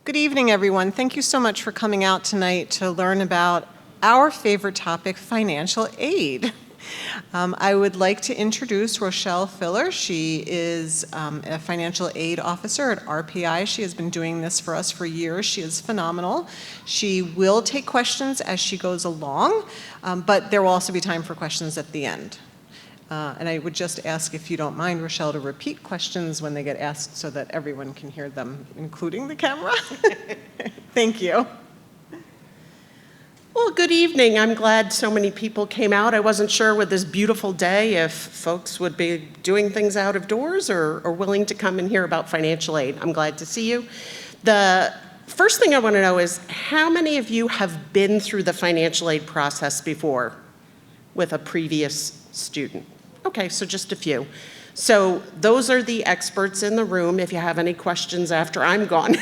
Good evening, everyone. Thank you so much for coming out tonight to learn about our favorite topic, financial aid. I would like to introduce Rochelle Filler. She is a financial aid officer at RPI. She has been doing this for us for years. She is phenomenal. She will take questions as she goes along, but there will also be time for questions at the end. And I would just ask, if you don't mind, Rochelle, to repeat questions when they get asked so that everyone can hear them, including the camera. Thank you. Well, good evening. I'm glad so many people came out. I wasn't sure with this beautiful day if folks would be doing things out of doors or willing to come and hear about financial aid. I'm glad to see you. The first thing I want to know is, how many of you have been through the financial aid process before with a previous student? Okay, so just a few. So those are the experts in the room if you have any questions after I'm gone.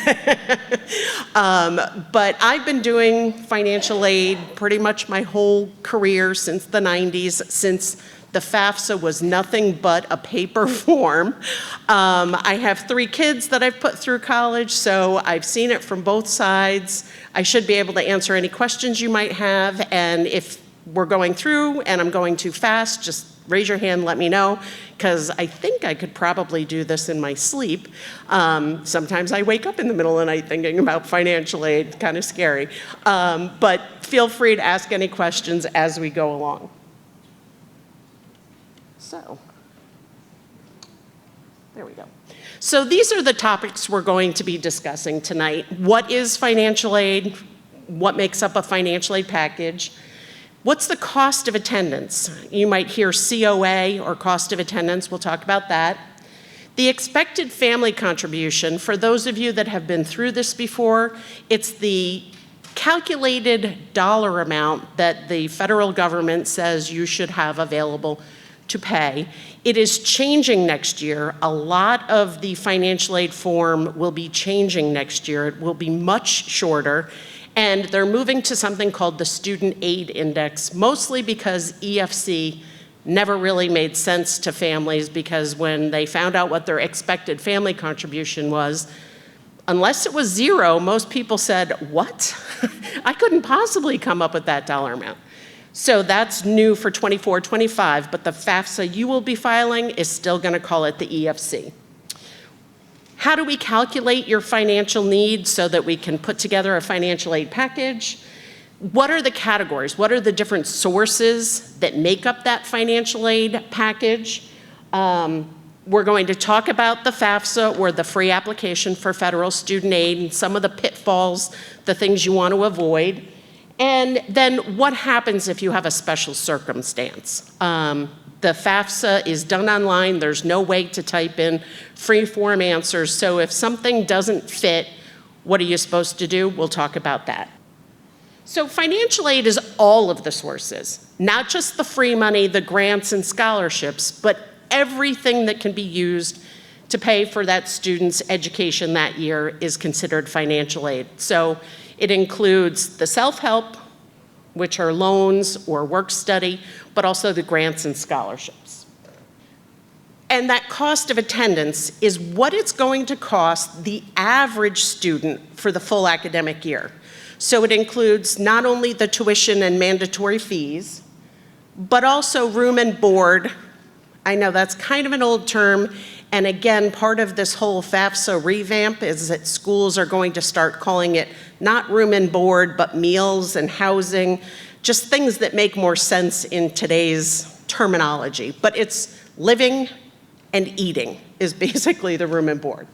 But I've been doing financial aid pretty much my whole career since the 90s, since the FAFSA was nothing but a paper form. I have 3 kids that I've put through college, so I've seen it from both sides. I should be able to answer any questions you might have, and if we're going through and I'm going too fast, just raise your hand, let me know, because I think I could probably do this in my sleep. Sometimes I wake up in the middle of the night thinking about financial aid, kind of scary. But feel free to ask any questions as we go along. So, there we go. So these are the topics we're going to be discussing tonight. What is financial aid? What makes up a financial aid package? What's the cost of attendance? You might hear COA or cost of attendance. We'll talk about that. The expected family contribution, for those of you that have been through this before, it's the calculated dollar amount that the federal government says you should have available to pay. It is changing next year. A lot of the financial aid form will be changing next year. It will be much shorter. And they're moving to something called the Student Aid Index, mostly because EFC never really made sense to families, because when they found out what their expected family contribution was, unless it was 0, most people said, what? I couldn't possibly come up with that dollar amount. So that's new for 24-25, but the FAFSA you will be filing is still going to call it the EFC. How do we calculate your financial needs so that we can put together a financial aid package? What are the categories? What are the different sources that make up that financial aid package? We're going to talk about the FAFSA, or the free application for federal student aid, and some of the pitfalls, the things you want to avoid. And then what happens if you have a special circumstance? The FAFSA is done online. There's no way to type in free-form answers. So if something doesn't fit, what are you supposed to do? We'll talk about that. So financial aid is all of the sources, not just the free money, the grants and scholarships, but everything that can be used to pay for that student's education that year is considered financial aid. So it includes the self-help, which are loans or work study, but also the grants and scholarships. And that cost of attendance is what it's going to cost the average student for the full academic year. So it includes not only the tuition and mandatory fees, but also room and board. I know that's kind of an old term, and again, part of this whole FAFSA revamp is that schools are going to start calling it not room and board, but meals and housing, just things that make more sense in today's terminology. But it's living and eating is basically the room and board.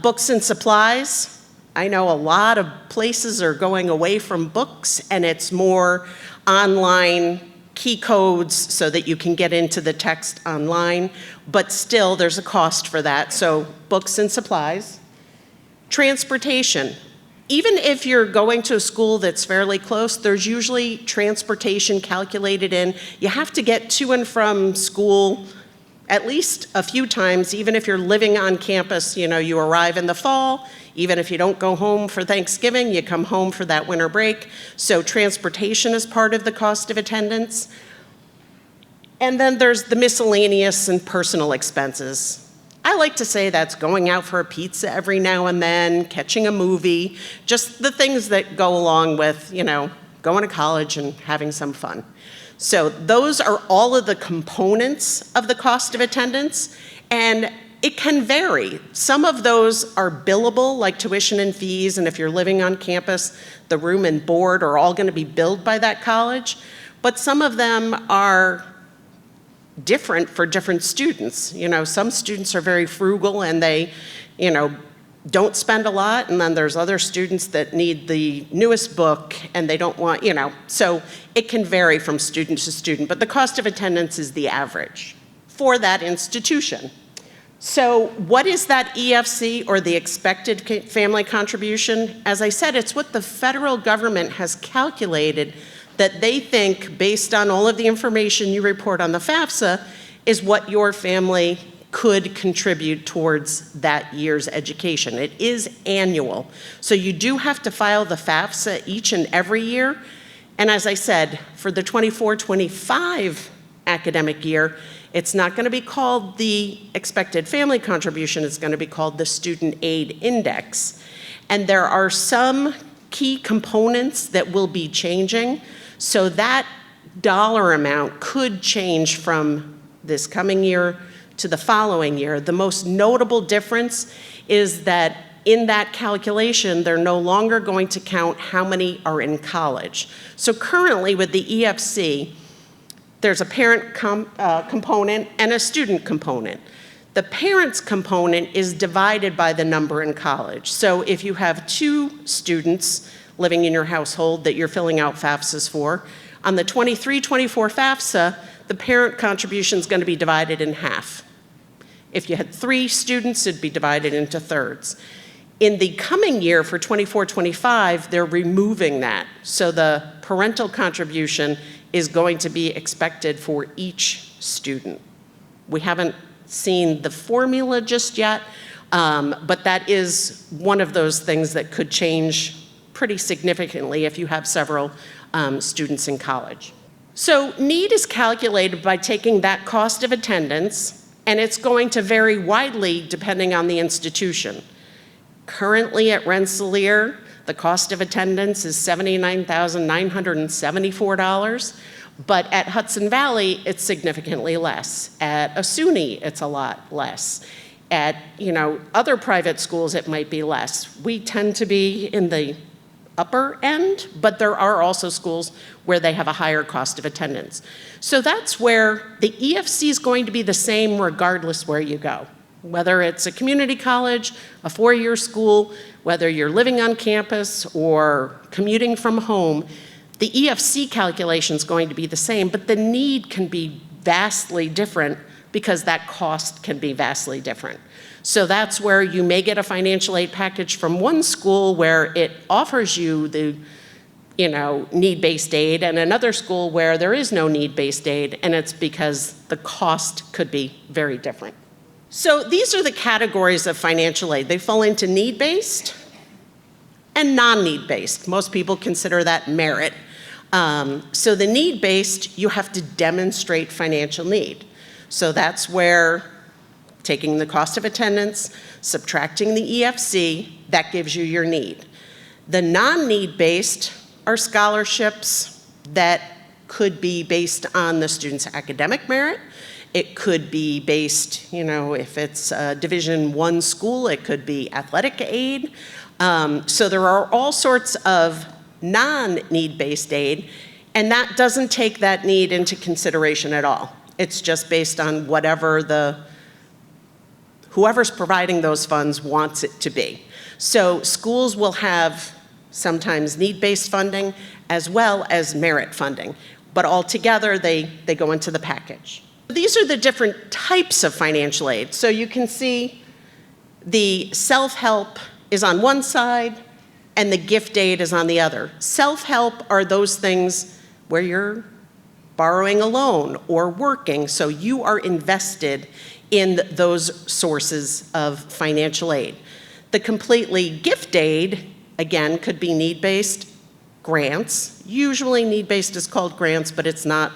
Books and supplies. I know a lot of places are going away from books, and it's more online key codes so that you can get into the text online, but still there's a cost for that. So books and supplies. Transportation. Even if you're going to a school that's fairly close, there's usually transportation calculated in. You have to get to and from school at least a few times, even if you're living on campus. You know, you arrive in the fall, even if you don't go home for Thanksgiving, you come home for that winter break. So transportation is part of the cost of attendance. And then there's the miscellaneous and personal expenses. I like to say that's going out for a pizza every now and then, catching a movie, just the things that go along with, going to college and having some fun. So those are all of the components of the cost of attendance, and it can vary. Some of those are billable, like tuition and fees, and if you're living on campus, the room and board are all going to be billed by that college. But some of them are different for different students. Some students are very frugal and they, don't spend a lot, and then there's other students that need the newest book and they don't want, so it can vary from student to student, but the cost of attendance is the average for that institution. So what is that EFC, or the expected family contribution? As I said, it's what the federal government has calculated that they think, based on all of the information you report on the FAFSA, is what your family could contribute towards that year's education. It is annual. So you do have to file the FAFSA each and every year. And as I said, for the 24-25 academic year, it's not going to be called the expected family contribution, it's going to be called the Student Aid Index. And there are some key components that will be changing, so that dollar amount could change from this coming year to the following year. The most notable difference is that in that calculation, they're no longer going to count how many are in college. So currently with the EFC, there's a parent component and a student component. The parents component is divided by the number in college. So if you have 2 students living in your household that you're filling out FAFSAs for, on the 23-24 FAFSA, the parent contribution is going to be divided in half. If you had 3 students, it'd be divided into thirds. In the coming year for 24-25, they're removing that. So the parental contribution is going to be expected for each student. We haven't seen the formula just yet, but that is one of those things that could change pretty significantly if you have several students in college. So need is calculated by taking that cost of attendance, and it's going to vary widely depending on the institution. Currently at Rensselaer, the cost of attendance is $79,974, but at Hudson Valley, it's significantly less. At SUNY, it's a lot less. At other private schools, it might be less. We tend to be in the upper end, but there are also schools where they have a higher cost of attendance. So that's where the EFC is going to be the same regardless where you go. Whether it's a community college, a 4-year school, whether you're living on campus or commuting from home, the EFC calculation is going to be the same, but the need can be vastly different because that cost can be vastly different. So that's where you may get a financial aid package from one school where it offers you the need-based aid, and another school where there is no need-based aid, and it's because the cost could be very different. So these are the categories of financial aid. They fall into need-based and non-need-based. Most people consider that merit. So the need-based, you have to demonstrate financial need. So that's where taking the cost of attendance, subtracting the EFC, that gives you your need. The non-need-based are scholarships that could be based on the student's academic merit. It could be based, if it's a Division I school, it could be athletic aid. So there are all sorts of non-need-based aid, and that doesn't take that need into consideration at all. It's just based on whatever whoever's providing those funds wants it to be. So schools will have sometimes need-based funding as well as merit funding, but altogether they go into the package. These are the different types of financial aid. So you can see the self-help is on one side and the gift aid is on the other. Self-help are those things where you're borrowing a loan or working, so you are invested in those sources of financial aid. The completely gift aid, again, could be need-based grants. Usually need-based is called grants, but it's not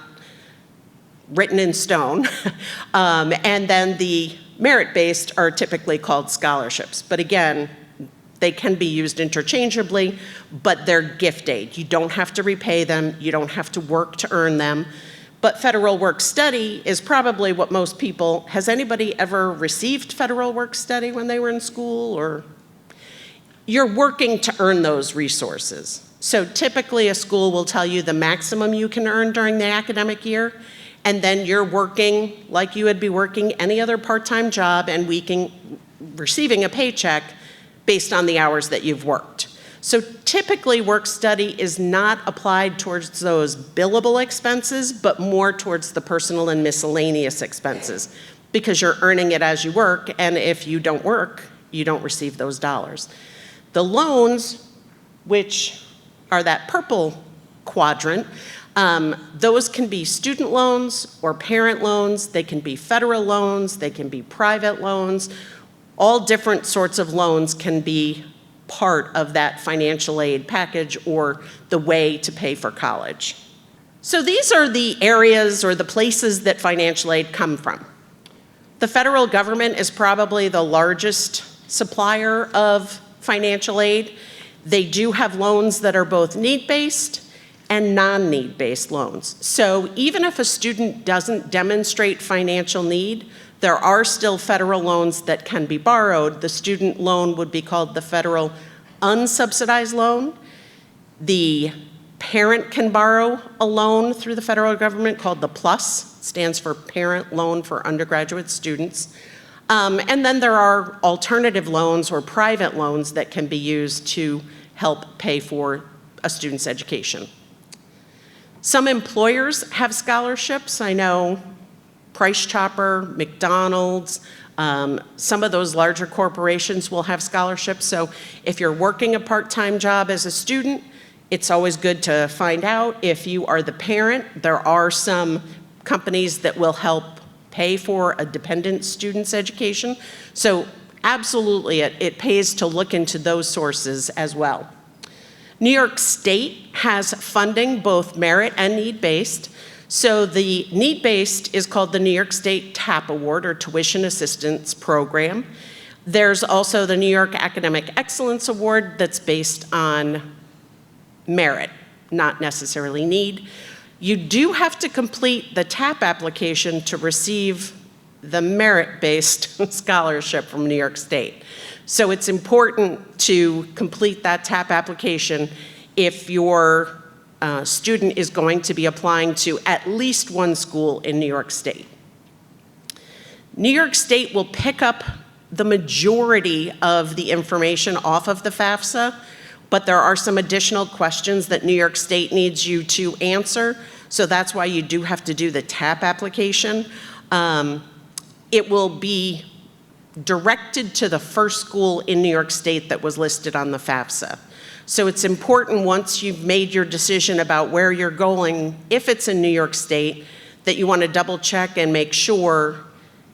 written in stone. And then the Merit-based are typically called scholarships, but again, they can be used interchangeably, but they're gift aid. You don't have to repay them, you don't have to work to earn them. But federal work study is probably what most people, has anybody ever received federal work study when they were in school? Or you're working to earn those resources. So typically a school will tell you the maximum you can earn during the academic year, and then you're working like you would be working any other part-time job and receiving a paycheck based on the hours that you've worked. So typically work study is not applied towards those billable expenses, but more towards the personal and miscellaneous expenses, because you're earning it as you work, and if you don't work, you don't receive those dollars. The loans, which are that purple quadrant, those can be student loans or parent loans, they can be federal loans, they can be private loans. All different sorts of loans can be part of that financial aid package or the way to pay for college. So these are the areas or the places that financial aid come from. The federal government is probably the largest supplier of financial aid. They do have loans that are both need-based and non-need-based loans. So even if a student doesn't demonstrate financial need, there are still federal loans that can be borrowed. The student loan would be called the federal unsubsidized loan. The parent can borrow a loan through the federal government called the PLUS, stands for Parent Loan for Undergraduate Students. And then there are alternative loans or private loans that can be used to help pay for a student's education. Some employers have scholarships. I know Price Chopper, McDonald's, some of those larger corporations will have scholarships. So if you're working a part-time job as a student, it's always good to find out. If you are the parent, there are some companies that will help pay for a dependent student's education. So absolutely, it pays to look into those sources as well. New York State has funding, both merit and need-based. So the need-based is called the New York State TAP Award, or Tuition Assistance Program. There's also the New York Academic Excellence Award that's based on merit, not necessarily need. You do have to complete the TAP application to receive the merit-based scholarship from New York State. So it's important to complete that TAP application if your student is going to be applying to at least one school in New York State. New York State will pick up the majority of the information off of the FAFSA, but there are some additional questions that New York State needs you to answer, so that's why you do have to do the TAP application. It will be directed to the first school in New York State that was listed on the FAFSA. So it's important, once you've made your decision about where you're going, if it's in New York State, that you want to double check and make sure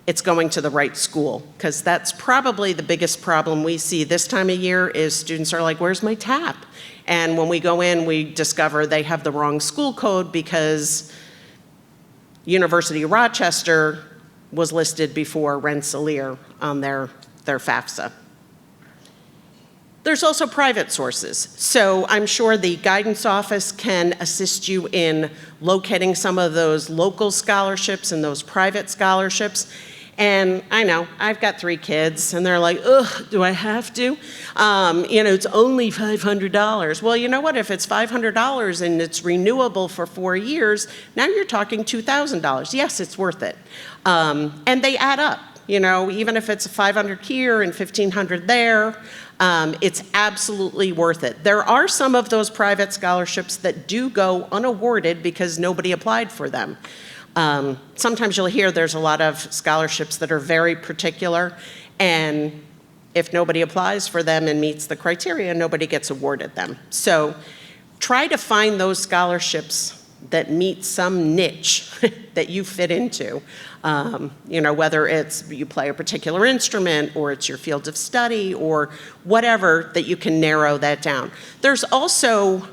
it's going to the right school, because that's probably the biggest problem we see this time of year is students are like, where's my TAP? And when we go in, we discover they have the wrong school code because University of Rochester was listed before Rensselaer on their FAFSA. There's also private sources. So I'm sure the guidance office can assist you in locating some of those local scholarships and those private scholarships. And I know, I've got 3 kids, and they're like, ugh, do I have to? It's only $500. Well, you know what? If it's $500 and it's renewable for 4 years, now you're talking $2,000. Yes, it's worth it. And they add up. Even if it's $500 here and $1,500 there, it's absolutely worth it. There are some of those private scholarships that do go unawarded because nobody applied for them. Sometimes you'll hear there's a lot of scholarships that are very particular, and if nobody applies for them and meets the criteria, nobody gets awarded them. So try to find those scholarships that meet some niche that you fit into. Whether it's you play a particular instrument or it's your field of study or whatever, that you can narrow that down. There's also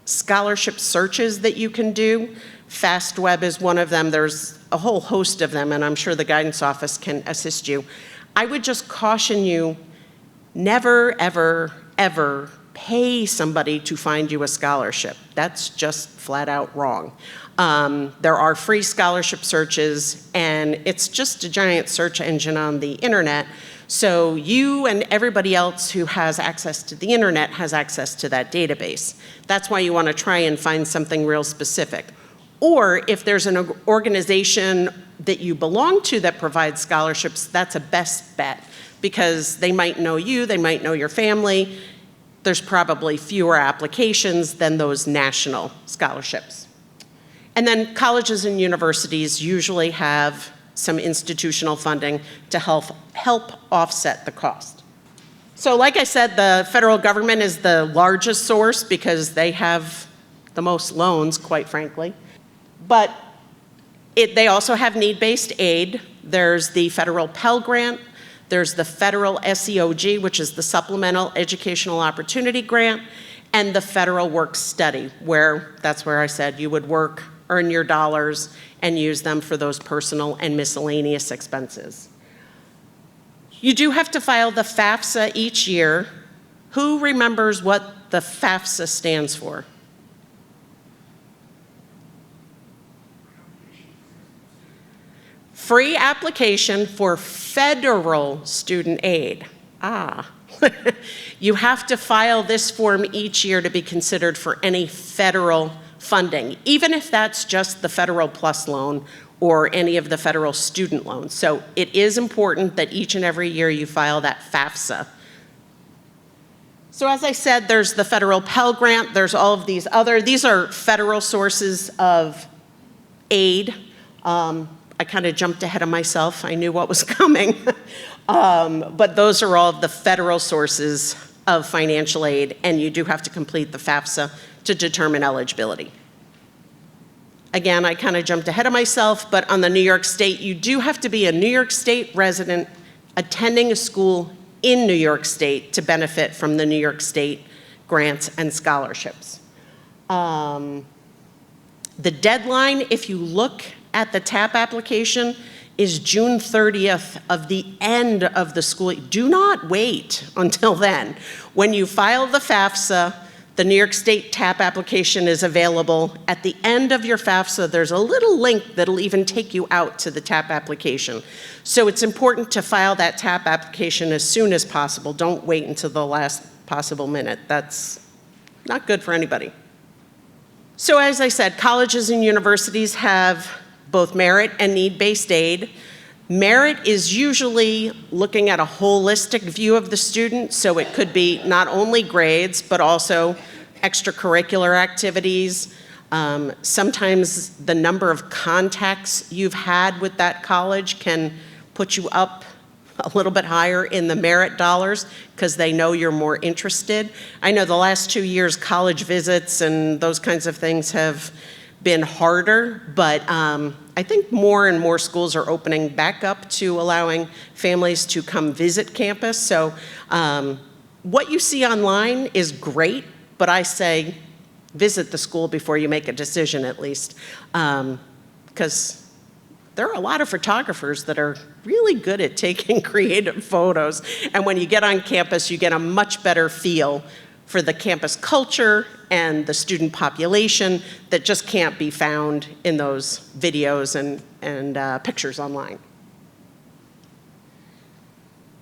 scholarship searches that you can do. FastWeb is one of them. There's a whole host of them, and I'm sure the guidance office can assist you. I would just caution you, never, ever, ever pay somebody to find you a scholarship. That's just flat out wrong. There are free scholarship searches, and it's just a giant search engine on the internet. So you and everybody else who has access to the internet has access to that database. That's why you want to try and find something real specific. Or if there's an organization that you belong to that provides scholarships, that's a best bet, because they might know you, they might know your family. There's probably fewer applications than those national scholarships. And then colleges and universities usually have some institutional funding to help offset the cost. So like I said, the federal government is the largest source because they have the most loans, quite frankly. But they also have need-based aid. There's the federal Pell Grant. There's the federal SEOG, which is the Supplemental Educational Opportunity Grant, and the federal work study, that's where I said you would work, earn your dollars, and use them for those personal and miscellaneous expenses. You do have to file the FAFSA each year. Who remembers what the FAFSA stands for? Free application for federal student aid. You have to file this form each year to be considered for any federal funding, even if that's just the Federal Plus loan or any of the federal student loans. So it is important that each and every year you file that FAFSA. So as I said, there's the federal Pell Grant, there's all of these are federal sources of aid. I kind of jumped ahead of myself. I knew what was coming. But those are all of the federal sources of financial aid, and you do have to complete the FAFSA to determine eligibility. Again, I kind of jumped ahead of myself, but on the New York State, you do have to be a New York State resident attending a school in New York State to benefit from the New York State grants and scholarships. The deadline, if you look at the TAP application, is June 30th of the end of the school. Do not wait until then. When you file the FAFSA, the New York State TAP application is available. At the end of your FAFSA, there's a little link that'll even take you out to the TAP application. So it's important to file that TAP application as soon as possible. Don't wait until the last possible minute. That's not good for anybody. So as I said, colleges and universities have both merit and need-based aid. Merit is usually looking at a holistic view of the student, so it could be not only grades, but also extracurricular activities. Sometimes the number of contacts you've had with that college can put you up a little bit higher in the merit dollars because they know you're more interested. I know the last 2 years, college visits and those kinds of things have been harder, but I think more and more schools are opening back up to allowing families to come visit campus. So what you see online is great, but I say visit the school before you make a decision at least, because there are a lot of photographers that are really good at taking creative photos. And when you get on campus, you get a much better feel for the campus culture and the student population that just can't be found in those videos and pictures online.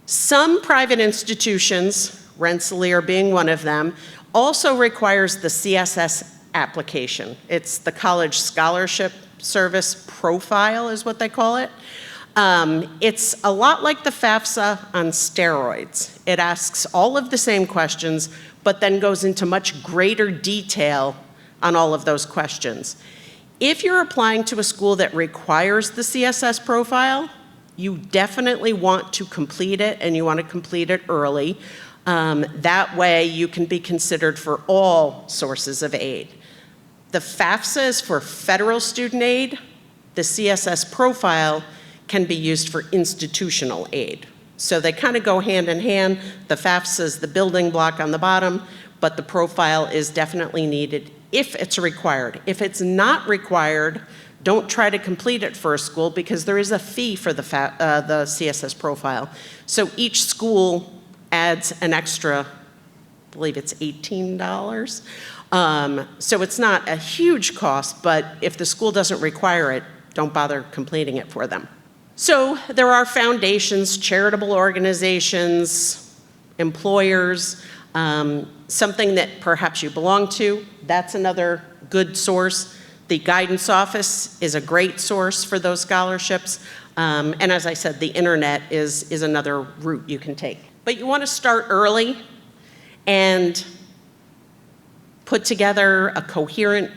Some private institutions, Rensselaer being one of them, also requires the CSS application. It's the College Scholarship Service Profile is what they call it. It's a lot like the FAFSA on steroids. It asks all of the same questions, but then goes into much greater detail on all of those questions. If you're applying to a school that requires the CSS profile, you definitely want to complete it, and you want to complete it early. That way you can be considered for all sources of aid. The FAFSA is for federal student aid. The CSS profile can be used for institutional aid. So they kind of go hand in hand. The FAFSA is the building block on the bottom, but the profile is definitely needed if it's required. If it's not required, don't try to complete it for a school because there is a fee for the CSS profile. So each school adds an extra, I believe it's $18. So it's not a huge cost, but if the school doesn't require it, don't bother completing it for them. So there are foundations, charitable organizations, employers, something that perhaps you belong to. That's another good source. The guidance office is a great source for those scholarships. And as I said, the internet is another route you can take. But you want to start early and put together a coherent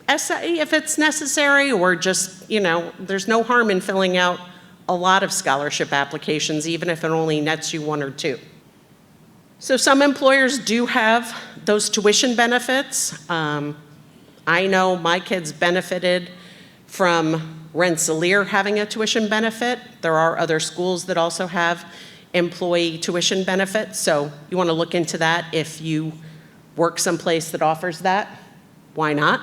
essay if it's necessary, or just, there's no harm in filling out a lot of scholarship applications, even if it only nets you one or two. So some employers do have those tuition benefits. I know my kids benefited from Rensselaer having a tuition benefit. There are other schools that also have employee tuition benefits, so you want to look into that. If you work someplace that offers that, why not?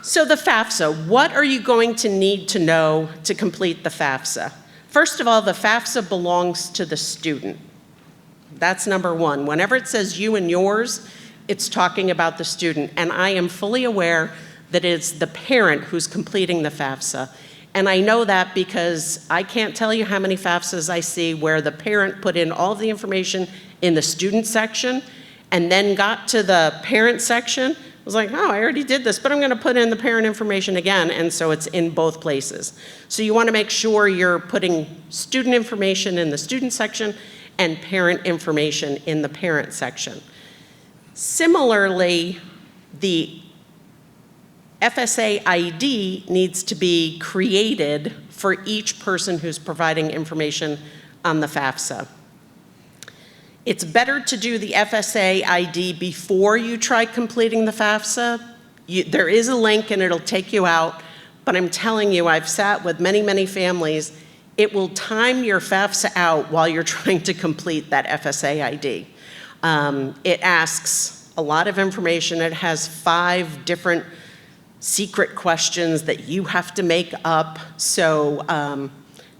So the FAFSA, what are you going to need to know to complete the FAFSA? First of all, the FAFSA belongs to the student. That's number one. Whenever it says you and yours, it's talking about the student. And I am fully aware that it's the parent who's completing the FAFSA. And I know that because I can't tell you how many FAFSAs I see where the parent put in all of the information in the student section and then got to the parent section. I was like, oh, I already did this, but I'm going to put in the parent information again, and so it's in both places. So you want to make sure you're putting student information in the student section and parent information in the parent section. Similarly, the FSA ID needs to be created for each person who's providing information on the FAFSA. It's better to do the FSA ID before you try completing the FAFSA. There is a link and it'll take you out, but I'm telling you, I've sat with many, many families. It will time your FAFSA out while you're trying to complete that FSA ID. It asks a lot of information. It has 5 different secret questions that you have to make up. So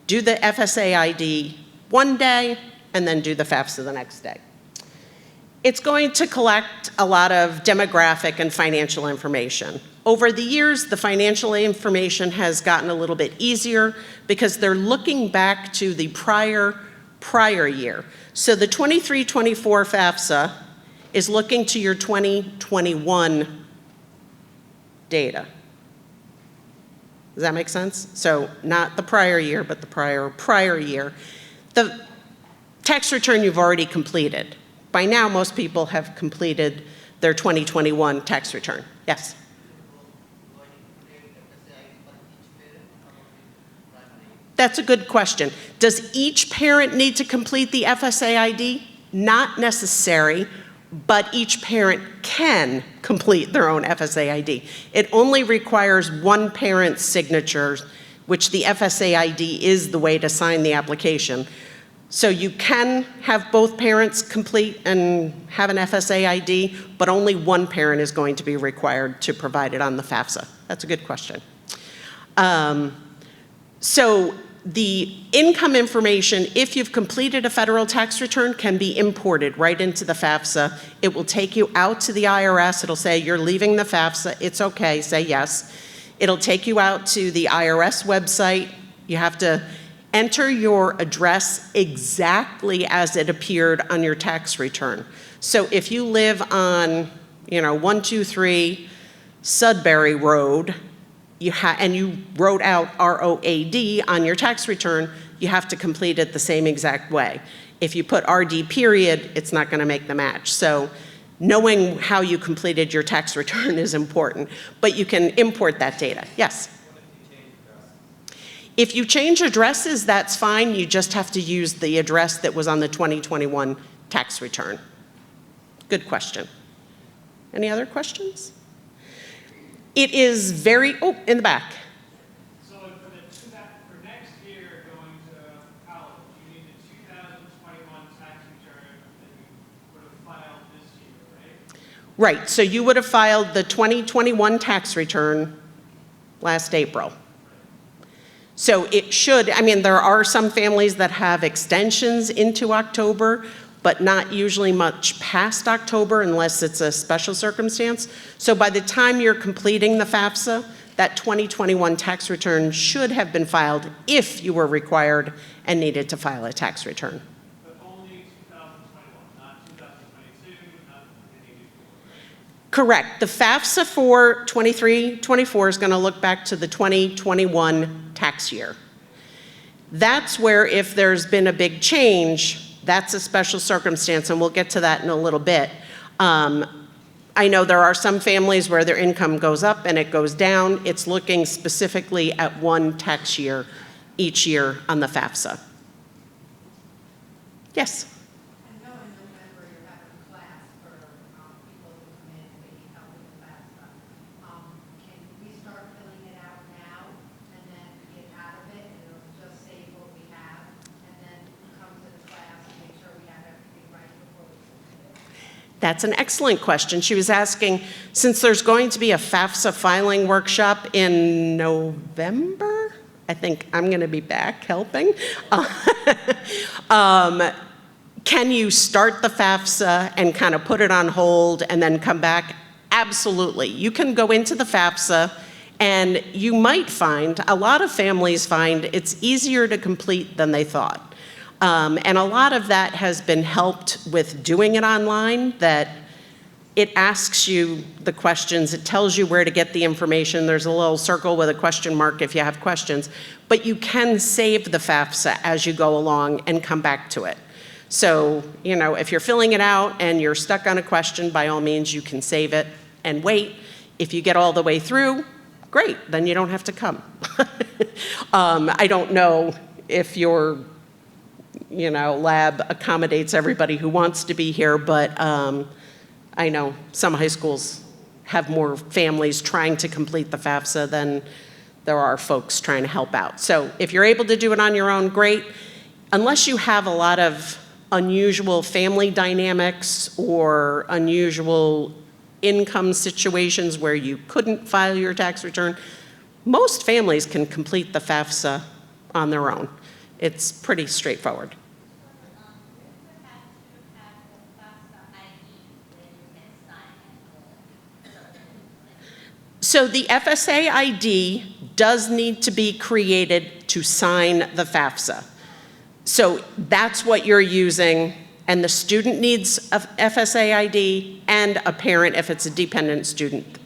do the FSA ID one day, and then do the FAFSA the next day. It's going to collect a lot of demographic and financial information. Over the years, the financial information has gotten a little bit easier because they're looking back to the prior year. So the 23-24 FAFSA is looking to your 2021 data. Does that make sense? So not the prior year, but the prior year. The tax return you've already completed. By now, most people have completed their 2021 tax return. Yes? That's a good question. Does each parent need to complete the FSA ID? Not necessary, but each parent can complete their own FSA ID. It only requires one parent's signature, which the FSA ID is the way to sign the application. So you can have both parents complete and have an FSA ID, but only one parent is going to be required to provide it on the FAFSA. That's a good question. So the income information, if you've completed a federal tax return, can be imported right into the FAFSA. It will take you out to the IRS. It'll say you're leaving the FAFSA. It's okay, say yes. It'll take you out to the IRS website. You have to enter your address exactly as it appeared on your tax return. So if you live on, 123 Sudbury Road, and you wrote out ROAD on your tax return, you have to complete it the same exact way. If you put RD period, it's not going to make the match. So knowing how you completed your tax return is important, but you can import that data. Yes? If you change addresses, that's fine. You just have to use the address that was on the 2021 tax return. Good question. Any other questions? It is very, in the back. So for next year going to college, you need the 2021 tax return that you would have filed this year, right? Right, so you would have filed the 2021 tax return last April. So it should, I mean, there are some families that have extensions into October, but not usually much past October unless it's a special circumstance. So by the time you're completing the FAFSA, that 2021 tax return should have been filed if you were required and needed to file a tax return. But only 2021, not 2022, not any before. Correct. The FAFSA for 23-24 is going to look back to the 2021 tax year. That's where if there's been a big change, that's a special circumstance, and we'll get to that in a little bit. I know there are some families where their income goes up and it goes down. It's looking specifically at one tax year each year on the FAFSA. Yes? I know in November you're having a class for people who come in and they need help with the FAFSA. Can we start filling it out now and then get out of it and it'll just save what we have and then come to the class and make sure we have everything right before we submit it? That's an excellent question. She was asking, since there's going to be a FAFSA filing workshop in November, I think I'm going to be back helping. Can you start the FAFSA and kind of put it on hold and then come back? Absolutely. You can go into the FAFSA and you might find, a lot of families find it's easier to complete than they thought. And a lot of that has been helped with doing it online, that it asks you the questions, it tells you where to get the information. There's a little circle with a question mark if you have questions, but you can save the FAFSA as you go along and come back to it. So, you know, if you're filling it out and you're stuck on a question, by all means, you can save it and wait. If you get all the way through, great, then you don't have to come. I don't know if your lab accommodates everybody who wants to be here, but I know some high schools have more families trying to complete the FAFSA than there are folks trying to help out. So if you're able to do it on your own, great. Unless you have a lot of unusual family dynamics or unusual income situations where you couldn't file your tax return, most families can complete the FAFSA on their own. It's pretty straightforward. So the FSA ID does need to be created to sign the FAFSA. So that's what you're using, and the student needs a FSA ID and a parent if it's a dependent student.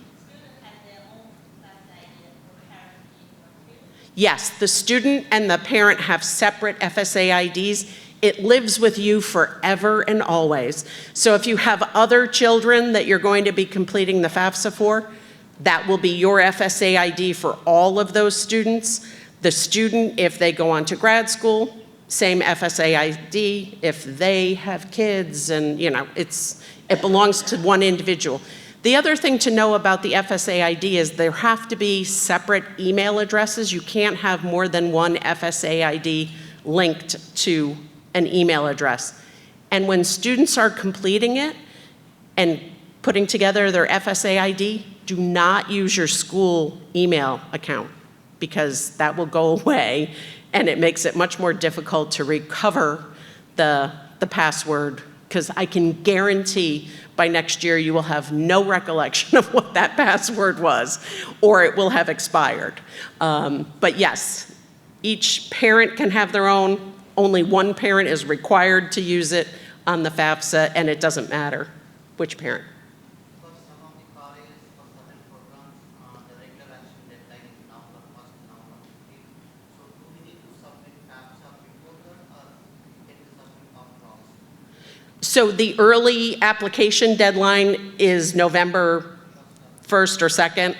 Yes, the student and the parent have separate FSA IDs. It lives with you forever and always. So if you have other children that you're going to be completing the FAFSA for, that will be your FSA ID for all of those students. The student, if they go on to grad school, same FSA ID. If they have kids and, it belongs to one individual. The other thing to know about the FSA ID is there have to be separate email addresses. You can't have more than one FSA ID linked to an email address. And when students are completing it and putting together their FSA ID, do not use your school email account because that will go away and it makes it much more difficult to recover the password, because I can guarantee by next year you will have no recollection of what that password was, or it will have expired. But yes, each parent can have their own. Only one parent is required to use it on the FAFSA, and it doesn't matter which parent. For some of the colleges, for certain programs, the regular action deadline is November 1st, November 15th. So do we need to submit FAFSA before that, or get the submit after all? So the early application deadline is November 1st or 2nd,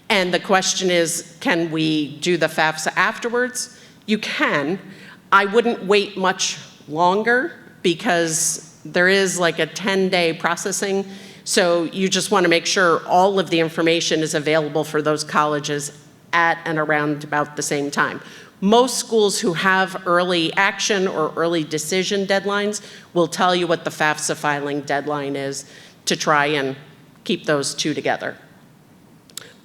and the question is, can we do the FAFSA afterwards? You can. I wouldn't wait much longer because there is like a 10-day processing, so you just want to make sure all of the information is available for those colleges at and around about the same time. Most schools who have early action or early decision deadlines will tell you what the FAFSA filing deadline is to try and keep those two together.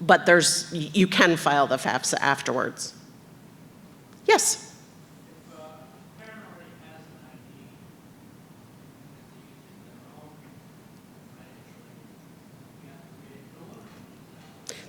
but you can file the FAFSA afterwards. Yes? If a parent already has an ID, and they're using their own financial aid, you have to create a new one.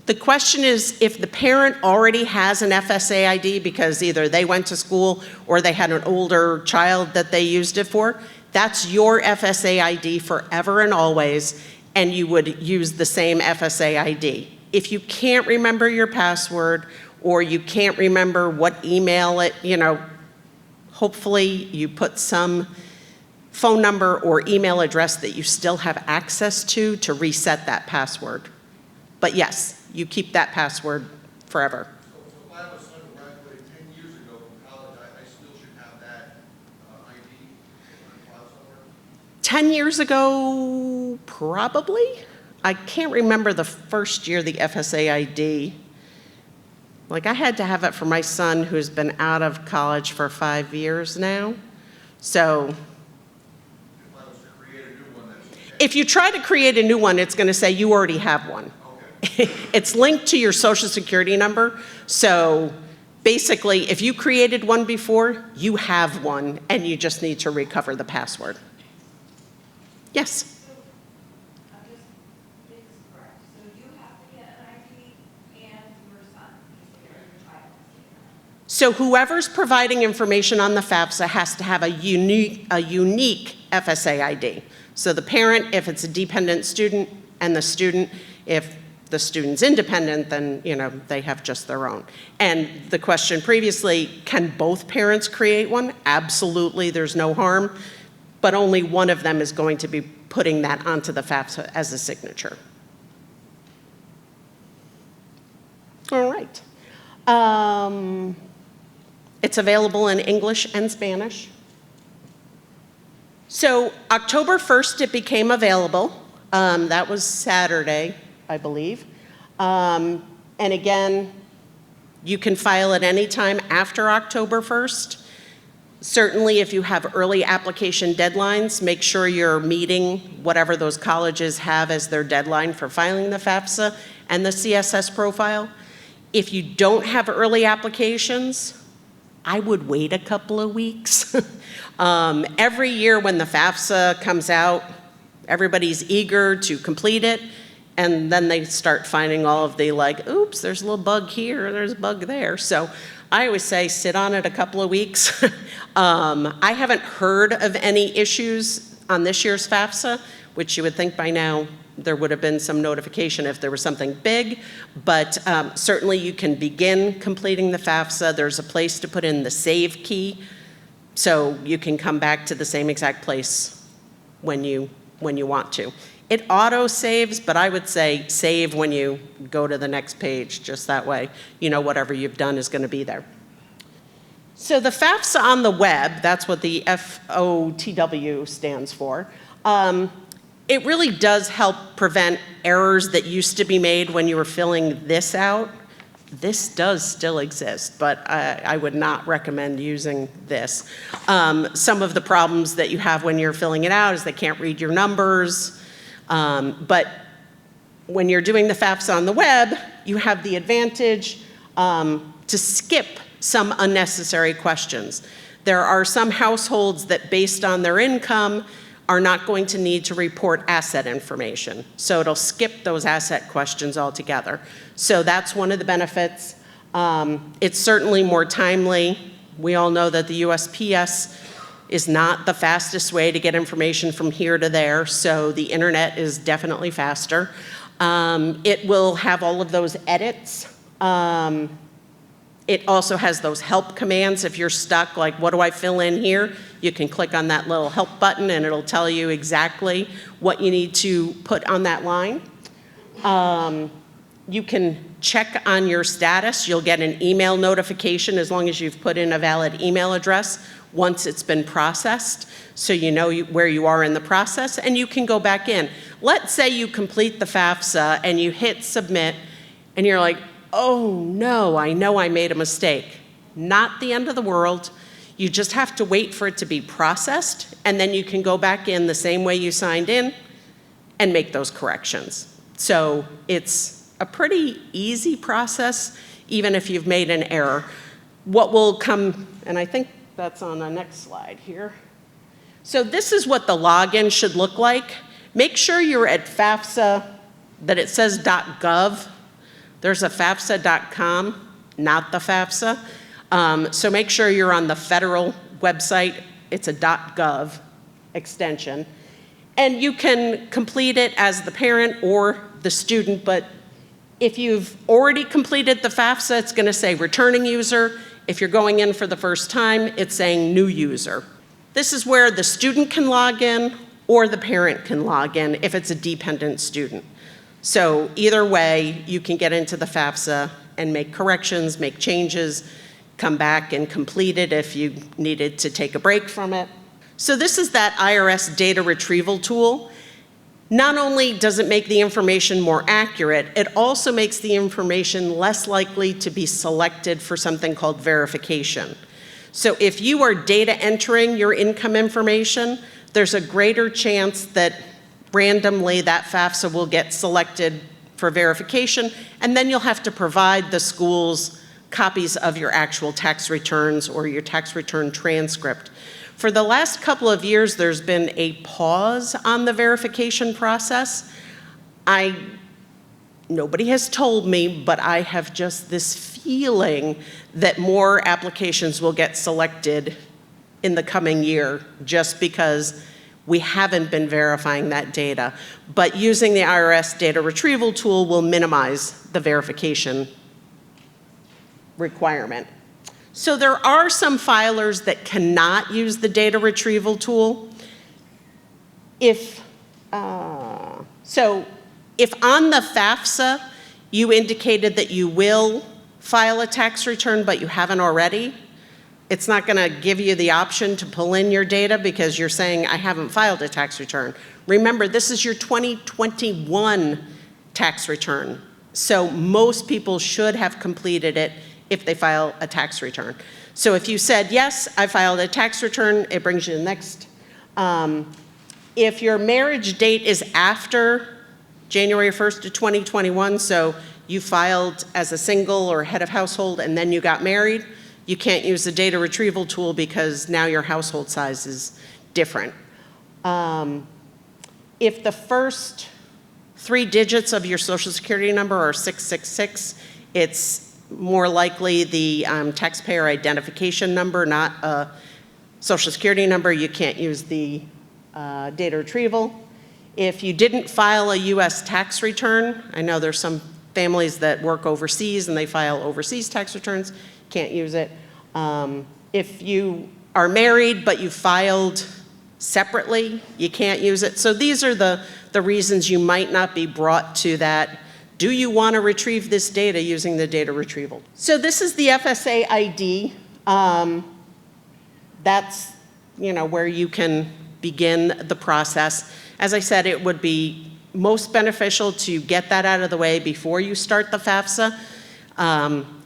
The question is, if the parent already has an FSA ID because either they went to school or they had an older child that they used it for, that's your FSA ID forever and always, and you would use the same FSA ID. If you can't remember your password or you can't remember what email hopefully you put some phone number or email address that you still have access to reset that password. But yes, you keep that password forever. So if I have a son who graduated 10 years ago from college, I still should have that ID on file somewhere? 10 years ago, probably. I can't remember the first year the FSA ID. Like, I had to have it for my son who's been out of college for 5 years now. So If I was to create a new one, that's okay. if you try to create a new one, it's going to say you already have one. Okay. It's linked to your social security number. So basically, if you created one before, you have one, and you just need to recover the password. Yes? I'm just, this is correct. So you have to get an ID and your son, or your child. So whoever's providing information on the FAFSA has to have a unique FSA ID. So the parent, if it's a dependent student, and the student, if the student's independent, then they have just their own. And the question previously, can both parents create one? Absolutely, there's no harm, but only one of them is going to be putting that onto the FAFSA as a signature. All right. It's available in English and Spanish. So October 1st, it became available. That was Saturday, I believe. And again, you can file at any time after October 1st. Certainly, if you have early application deadlines, make sure you're meeting whatever those colleges have as their deadline for filing the FAFSA and the CSS profile. If you don't have early applications, I would wait a couple of weeks. Every year when the FAFSA comes out, everybody's eager to complete it, and then they start finding all of the oops, there's a little bug here, there's a bug there. So I always say sit on it a couple of weeks. I haven't heard of any issues on this year's FAFSA, which you would think by now there would have been some notification if there was something big, but certainly you can begin completing the FAFSA. There's a place to put in the save key, so you can come back to the same exact place when you want to. It auto-saves, but I would say save when you go to the next page, just that way, whatever you've done is going to be there. So the FAFSA on the web, that's what the FOTW stands for, it really does help prevent errors that used to be made when you were filling this out. This does still exist, but I would not recommend using this. Some of the problems that you have when you're filling it out is they can't read your numbers. But when you're doing the FAFSA on the web, you have the advantage to skip some unnecessary questions. There are some households that, based on their income, are not going to need to report asset information. So it'll skip those asset questions altogether. So that's one of the benefits. It's certainly more timely. We all know that the USPS is not the fastest way to get information from here to there, so the internet is definitely faster. It will have all of those edits. It also has those help commands. If you're stuck, like, what do I fill in here? You can click on that little help button and it'll tell you exactly what you need to put on that line. You can check on your status. You'll get an email notification as long as you've put in a valid email address once it's been processed, so you know where you are in the process, and you can go back in. Let's say you complete the FAFSA and you hit submit and you're like, oh no, I know I made a mistake. Not the end of the world. You just have to wait for it to be processed, and then you can go back in the same way you signed in and make those corrections. So it's a pretty easy process, even if you've made an error. What will come, and I think that's on the next slide here. So this is what the login should look like. Make sure you're at FAFSA, that it says .gov. There's a FAFSA.com, not the FAFSA. So make sure you're on the federal website. It's a .gov extension. And you can complete it as the parent or the student, but if you've already completed the FAFSA, it's going to say returning user. If you're going in for the first time, it's saying new user. This is where the student can log in or the parent can log in if it's a dependent student. So either way, you can get into the FAFSA and make corrections, make changes, come back and complete it if you needed to take a break from it. So this is that IRS data retrieval tool. Not only does it make the information more accurate, it also makes the information less likely to be selected for something called verification. So if you are data entering your income information, there's a greater chance that randomly that FAFSA will get selected for verification, and then you'll have to provide the schools copies of your actual tax returns or your tax return transcript. For the last couple of years, there's been a pause on the verification process. Nobody has told me, but I have just this feeling that more applications will get selected in the coming year just because we haven't been verifying that data. But using the IRS data retrieval tool will minimize the verification requirement. So there are some filers that cannot use the data retrieval tool. If on the FAFSA you indicated that you will file a tax return but you haven't already, it's not going to give you the option to pull in your data because you're saying, I haven't filed a tax return. Remember, this is your 2021 tax return. So most people should have completed it if they file a tax return. So if you said, yes, I filed a tax return, it brings you to the next. If your marriage date is after January 1st of 2021, so you filed as a single or head of household and then you got married, you can't use the data retrieval tool because now your household size is different. If the first 3 digits of your Social Security number are 666, it's more likely the taxpayer identification number, not a Social Security number. You can't use the data retrieval. If you didn't file a US tax return, I know there's some families that work overseas and they file overseas tax returns, can't use it. If you are married but you filed separately, you can't use it. So these are the reasons you might not be brought to that. Do you want to retrieve this data using the data retrieval? So this is the FSA ID. That's where you can begin the process. As I said, it would be most beneficial to get that out of the way before you start the FAFSA.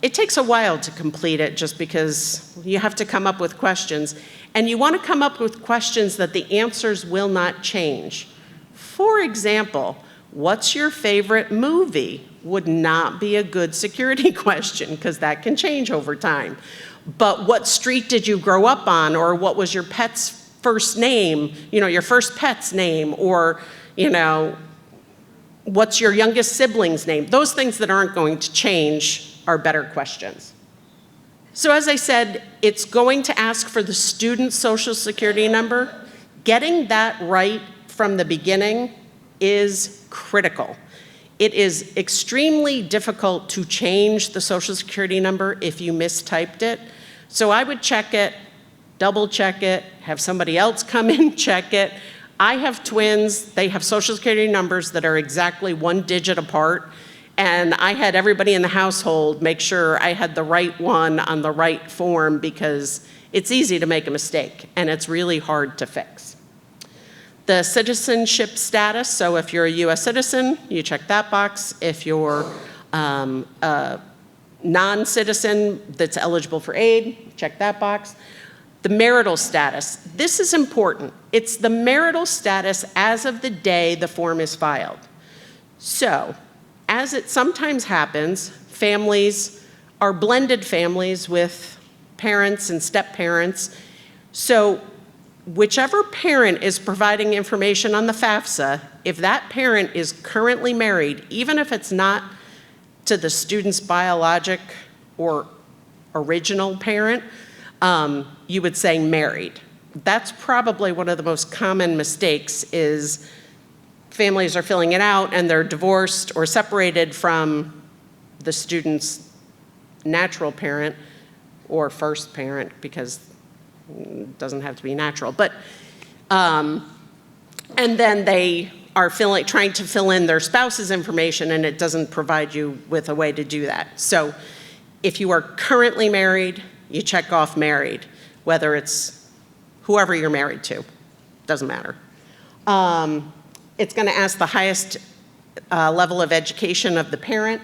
It takes a while to complete it just because you have to come up with questions. And you want to come up with questions that the answers will not change. For example, what's your favorite movie? Would not be a good security question because that can change over time. But what street did you grow up on, or what was your pet's first name, your first pet's name, or what's your youngest sibling's name? Those things that aren't going to change are better questions. So as I said, it's going to ask for the student's Social Security number. Getting that right from the beginning is critical. It is extremely difficult to change the Social Security number if you mistyped it. So I would check it, double check it, have somebody else come in, check it. I have twins, they have Social Security numbers that are exactly 1 digit apart, and I had everybody in the household make sure I had the right one on the right form because it's easy to make a mistake and it's really hard to fix. The citizenship status, so if you're a US citizen, you check that box. If you're a non-citizen that's eligible for aid, check that box. The marital status, this is important. It's the marital status as of the day the form is filed. So As it sometimes happens, families are blended families with parents and step-parents. So whichever parent is providing information on the FAFSA, if that parent is currently married, even if it's not to the student's biologic or original parent, you would say married. That's probably one of the most common mistakes is families are filling it out and they're divorced or separated from the student's natural parent or first parent, because it doesn't have to be natural. But, and then they are trying to fill in their spouse's information, and it doesn't provide you with a way to do that. So if you are currently married, you check off married, whether it's whoever you're married to, doesn't matter. It's going to ask the highest level of education of the parent.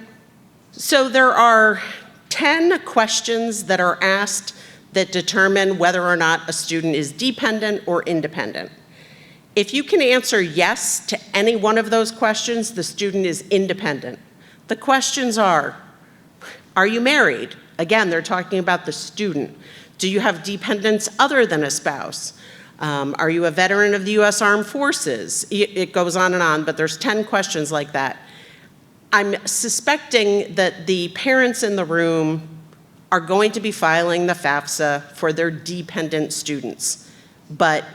So there are 10 questions that are asked that determine whether or not a student is dependent or independent. If you can answer yes to any one of those questions, the student is independent. The questions are you married? Again, they're talking about the student. Do you have dependents other than a spouse? Are you a veteran of the U.S. Armed Forces? It goes on, but there's 10 questions like that. I'm suspecting that the parents in the room are going to be filing the FAFSA for their dependent students. But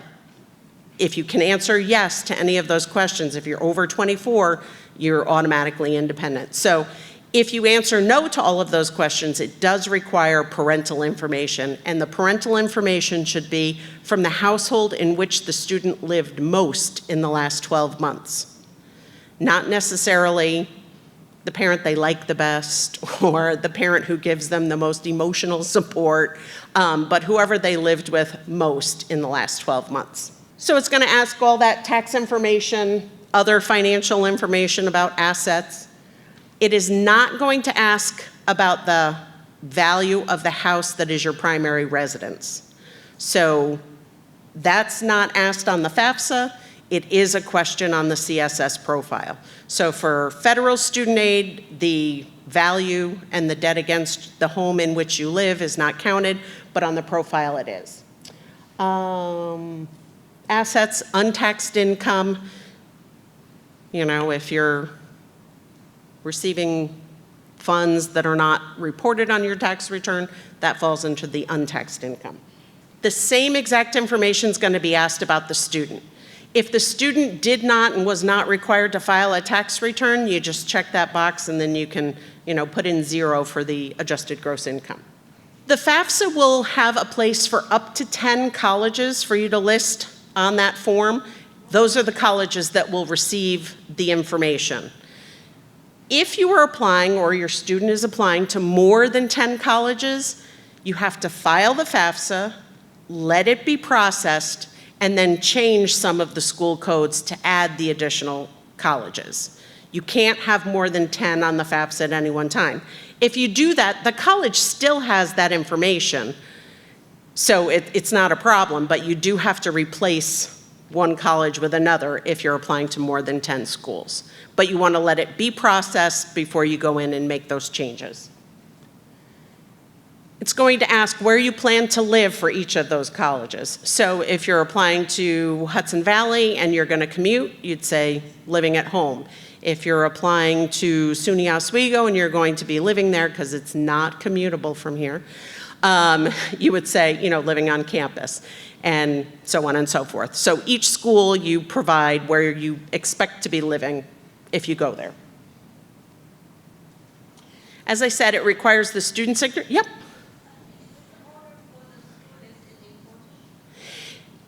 if you can answer yes to any of those questions, if you're over 24, you're automatically independent. So if you answer no to all of those questions, it does require parental information, and the parental information should be from the household in which the student lived most in the last 12 months. Not necessarily the parent they like the best or the parent who gives them the most emotional support, but whoever they lived with most in the last 12 months. So it's going to ask all that tax information, other financial information about assets. It is not going to ask about the value of the house that is your primary residence. So that's not asked on the FAFSA. It is a question on the CSS profile. So for federal student aid, the value and the debt against the home in which you live is not counted, but on the profile it is. Assets, untaxed income, you know, if you're receiving funds that are not reported on your tax return, that falls into the untaxed income. The same exact information is going to be asked about the student. If the student did not and was not required to file a tax return, you just check that box and then you can, put in 0 for the adjusted gross income. The FAFSA will have a place for up to 10 colleges for you to list on that form. Those are the colleges that will receive the information. If you are applying or your student is applying to more than 10 colleges, you have to file the FAFSA, let it be processed, and then change some of the school codes to add the additional colleges. You can't have more than 10 on the FAFSA at any one time. If you do that, the college still has that information, so it's not a problem, but you do have to replace one college with another if you're applying to more than 10 schools. But you want to let it be processed before you go in and make those changes. It's going to ask where you plan to live for each of those colleges. So if you're applying to Hudson Valley and you're going to commute, you'd say living at home. If you're applying to SUNY Oswego and you're going to be living there because it's not commutable from here, you would say, living on campus, and so on and so forth. So each school you provide where you expect to be living if you go there. As I said, it requires the student signature. Yep.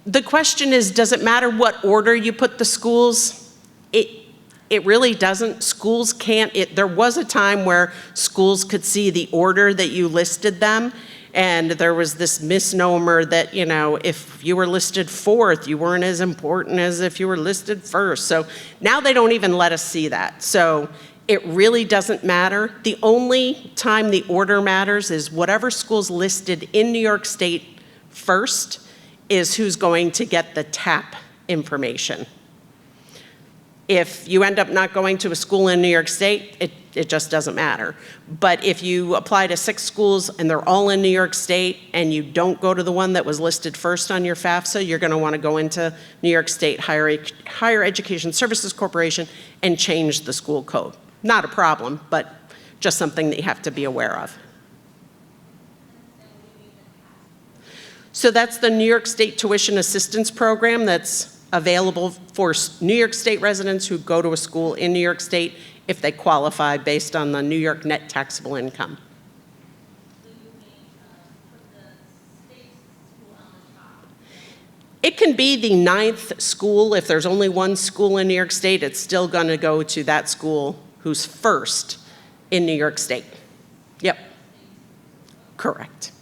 The question is, does it matter what order you put the schools? It really doesn't. Schools can't. There was a time where schools could see the order that you listed them, and there was this misnomer that, if you were listed 4th, you weren't as important as if you were listed 1st. So now they don't even let us see that. So it really doesn't matter. The only time the order matters is whatever school's listed in New York State first is who's going to get the TAP information. If you end up not going to a school in New York State, it just doesn't matter. But if you apply to 6 schools and they're all in New York State and you don't go to the one that was listed first on your FAFSA, you're going to want to go into New York State Higher Education Services Corporation and change the school code. Not a problem, but just something that you have to be aware of. So that's the New York State Tuition Assistance Program that's available for New York State residents who go to a school in New York State if they qualify based on the New York net taxable income. It can be the 9th school. If there's only one school in New York State, it's still going to go to that school who's first in New York State. Yep. Correct.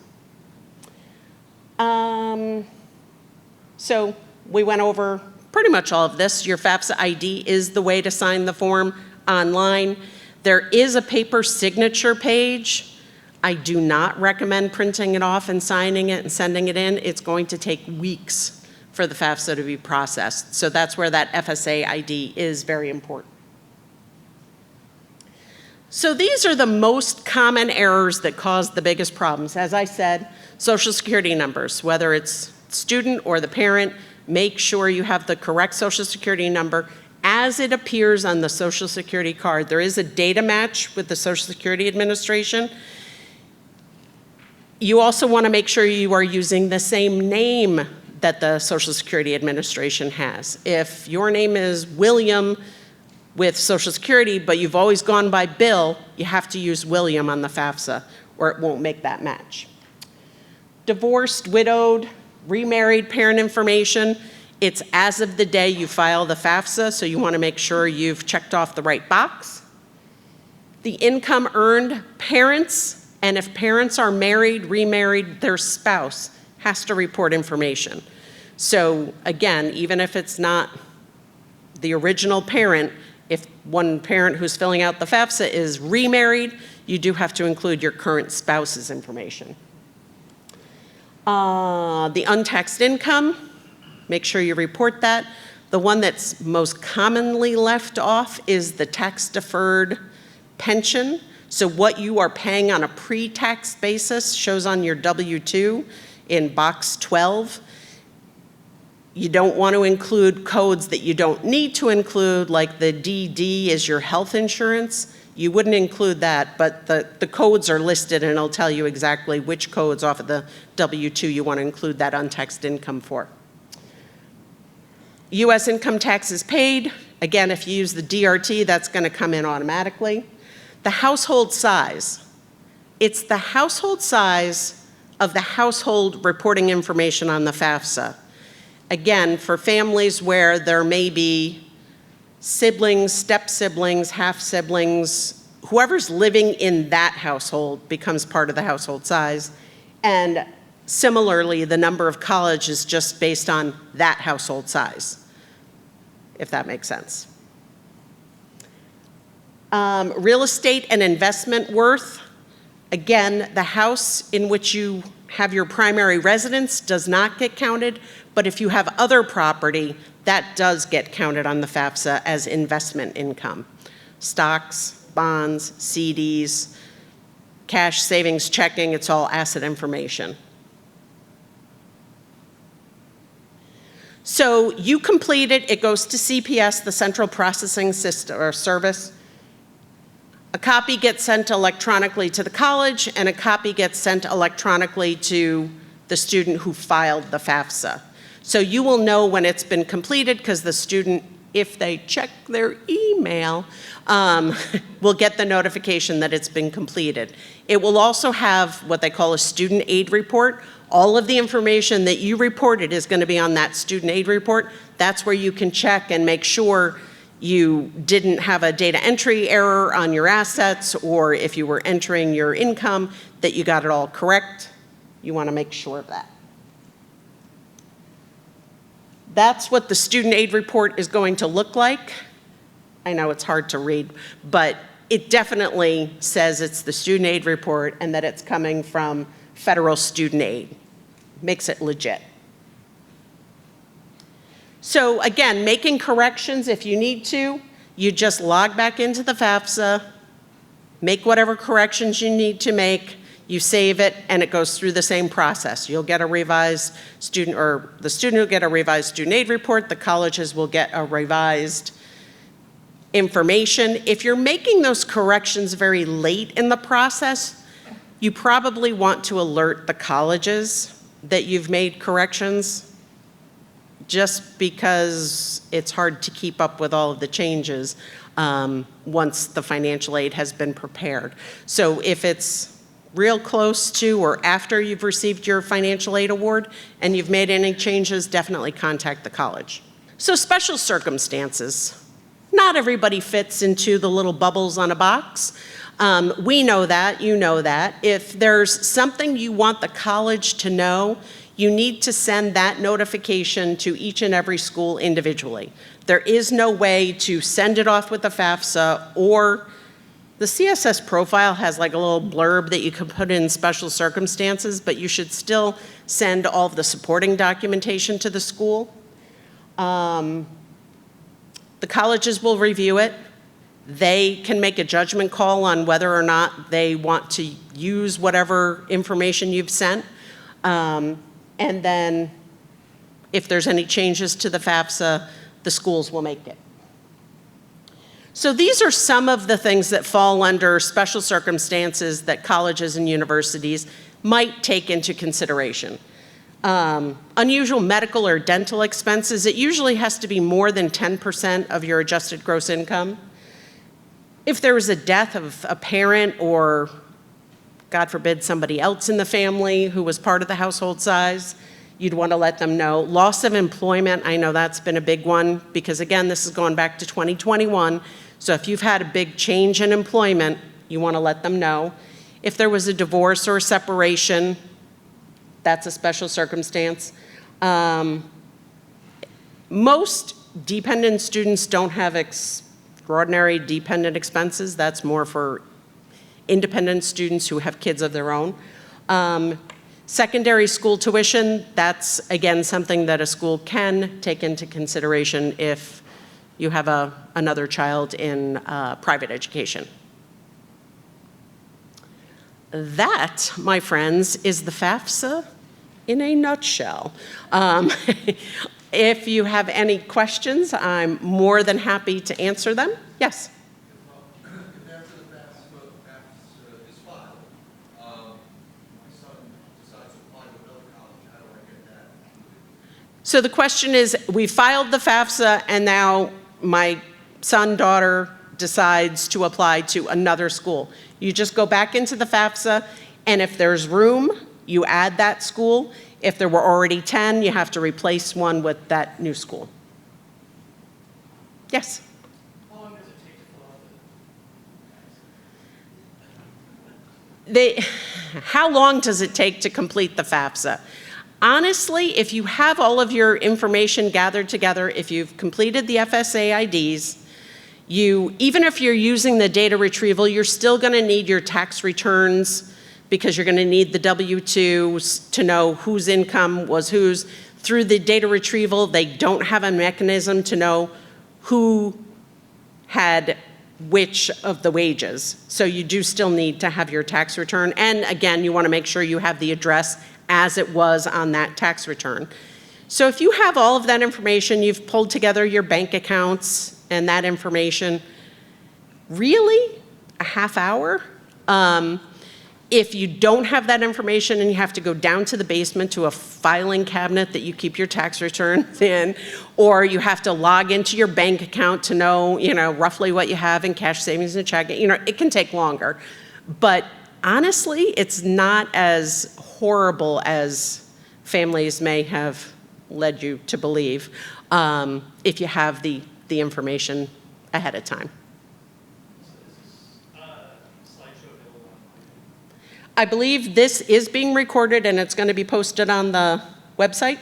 So we went over pretty much all of this. Your FAFSA ID is the way to sign the form online. There is a paper signature page. I do not recommend printing it off and signing it and sending it in. It's going to take weeks for the FAFSA to be processed. So that's where that FSA ID is very important. So these are the most common errors that cause the biggest problems. As I said, Social Security numbers, whether it's student or the parent, make sure you have the correct Social Security number as it appears on the Social Security card. There is a data match with the Social Security Administration. You also want to make sure you are using the same name that the Social Security Administration has. If your name is William with Social Security, but you've always gone by Bill, you have to use William on the FAFSA, or it won't make that match. Divorced, widowed, remarried parent information, it's as of the day you file the FAFSA, so you want to make sure you've checked off the right box. The income earned, parents, and if parents are married, remarried, their spouse has to report information. So again, even if it's not the original parent, if one parent who's filling out the FAFSA is remarried, you do have to include your current spouse's information. The untaxed income, make sure you report that. The one that's most commonly left off is the tax-deferred pension. So what you are paying on a pre-tax basis shows on your W-2 in box 12. You don't want to include codes that you don't need to include, like the DD is your health insurance. You wouldn't include that, but the codes are listed and it'll tell you exactly which codes off of the W-2 you want to include that untaxed income for. U.S. income tax is paid. Again, if you use the DRT, that's going to come in automatically. The household size. It's the household size of the household reporting information on the FAFSA. Again, for families where there may be siblings, step-siblings, half-siblings, whoever's living in that household becomes part of the household size. And similarly, the number of college is just based on that household size, if that makes sense. Real estate and investment worth. Again, the house in which you have your primary residence does not get counted, but if you have other property, that does get counted on the FAFSA as investment income. Stocks, bonds, CDs, cash, savings, checking, it's all asset information. So you complete it, it goes to CPS, the Central Processing System or Service. A copy gets sent electronically to the college, and a copy gets sent electronically to the student who filed the FAFSA. So you will know when it's been completed because the student, if they check their email, will get the notification that it's been completed. It will also have what they call a student aid report. All of the information that you reported is going to be on that student aid report. That's where you can check and make sure you didn't have a data entry error on your assets, or if you were entering your income, that you got it all correct. You want to make sure of that. That's what the student aid report is going to look like. I know it's hard to read, but it definitely says it's the student aid report and that it's coming from federal student aid. Makes it legit. So again, making corrections if you need to, you just log back into the FAFSA, make whatever corrections you need to make, you save it, and it goes through the same process. You'll get a revised student, or the student will get a revised student aid report, the colleges will get a revised information. If you're making those corrections very late in the process, you probably want to alert the colleges that you've made corrections, just because it's hard to keep up with all of the changes once the financial aid has been prepared. So if it's real close to or after you've received your financial aid award and you've made any changes, definitely contact the college. So special circumstances. Not everybody fits into the little bubbles on a box. We know that, you know that. If there's something you want the college to know, you need to send that notification to each and every school individually. There is no way to send it off with the FAFSA, or the CSS profile has like a little blurb that you can put in special circumstances, but you should still send all of the supporting documentation to the school. The colleges will review it. They can make a judgment call on whether or not they want to use whatever information you've sent. And then if there's any changes to the FAFSA, the schools will make it. So these are some of the things that fall under special circumstances that colleges and universities might take into consideration. Unusual medical or dental expenses, it usually has to be more than 10% of your adjusted gross income. If there was a death of a parent or, God forbid, somebody else in the family who was part of the household size, you'd want to let them know. Loss of employment, I know that's been a big one, because again, this is going back to 2021. So if you've had a big change in employment, you want to let them know. If there was a divorce or a separation, that's a special circumstance. Most dependent students don't have extraordinary dependent expenses. That's more for independent students who have kids of their own. Secondary school tuition, that's again something that a school can take into consideration if you have another child in private education. That, my friends, is the FAFSA in a nutshell. If you have any questions, I'm more than happy to answer them. Yes? If after the FAFSA is filed, my son decides to apply to another college, how do I get that? So the question is, we filed the FAFSA and now my son, daughter decides to apply to another school. You just go back into the FAFSA, and if there's room, you add that school. If there were already 10, you have to replace one with that new school. Yes? How long does it take to fill out How long does it take to complete the FAFSA? Honestly, if you have all of your information gathered together, if you've completed the FSA IDs, even if you're using the data retrieval, you're still going to need your tax returns, because you're going to need the W-2s to know whose income was whose. Through the data retrieval, they don't have a mechanism to know who had which of the wages. So you do still need to have your tax return. And again, you want to make sure you have the address as it was on that tax return. So if you have all of that information, you've pulled together your bank accounts and that information, really, a half hour? If you don't have that information and you have to go down to the basement to a filing cabinet that you keep your tax returns in, or you have to log into your bank account to know, roughly what you have in cash savings and checking, it can take longer. But honestly, it's not as horrible as families may have led you to believe if you have the information ahead of time. I believe this is being recorded and it's going to be posted on the website.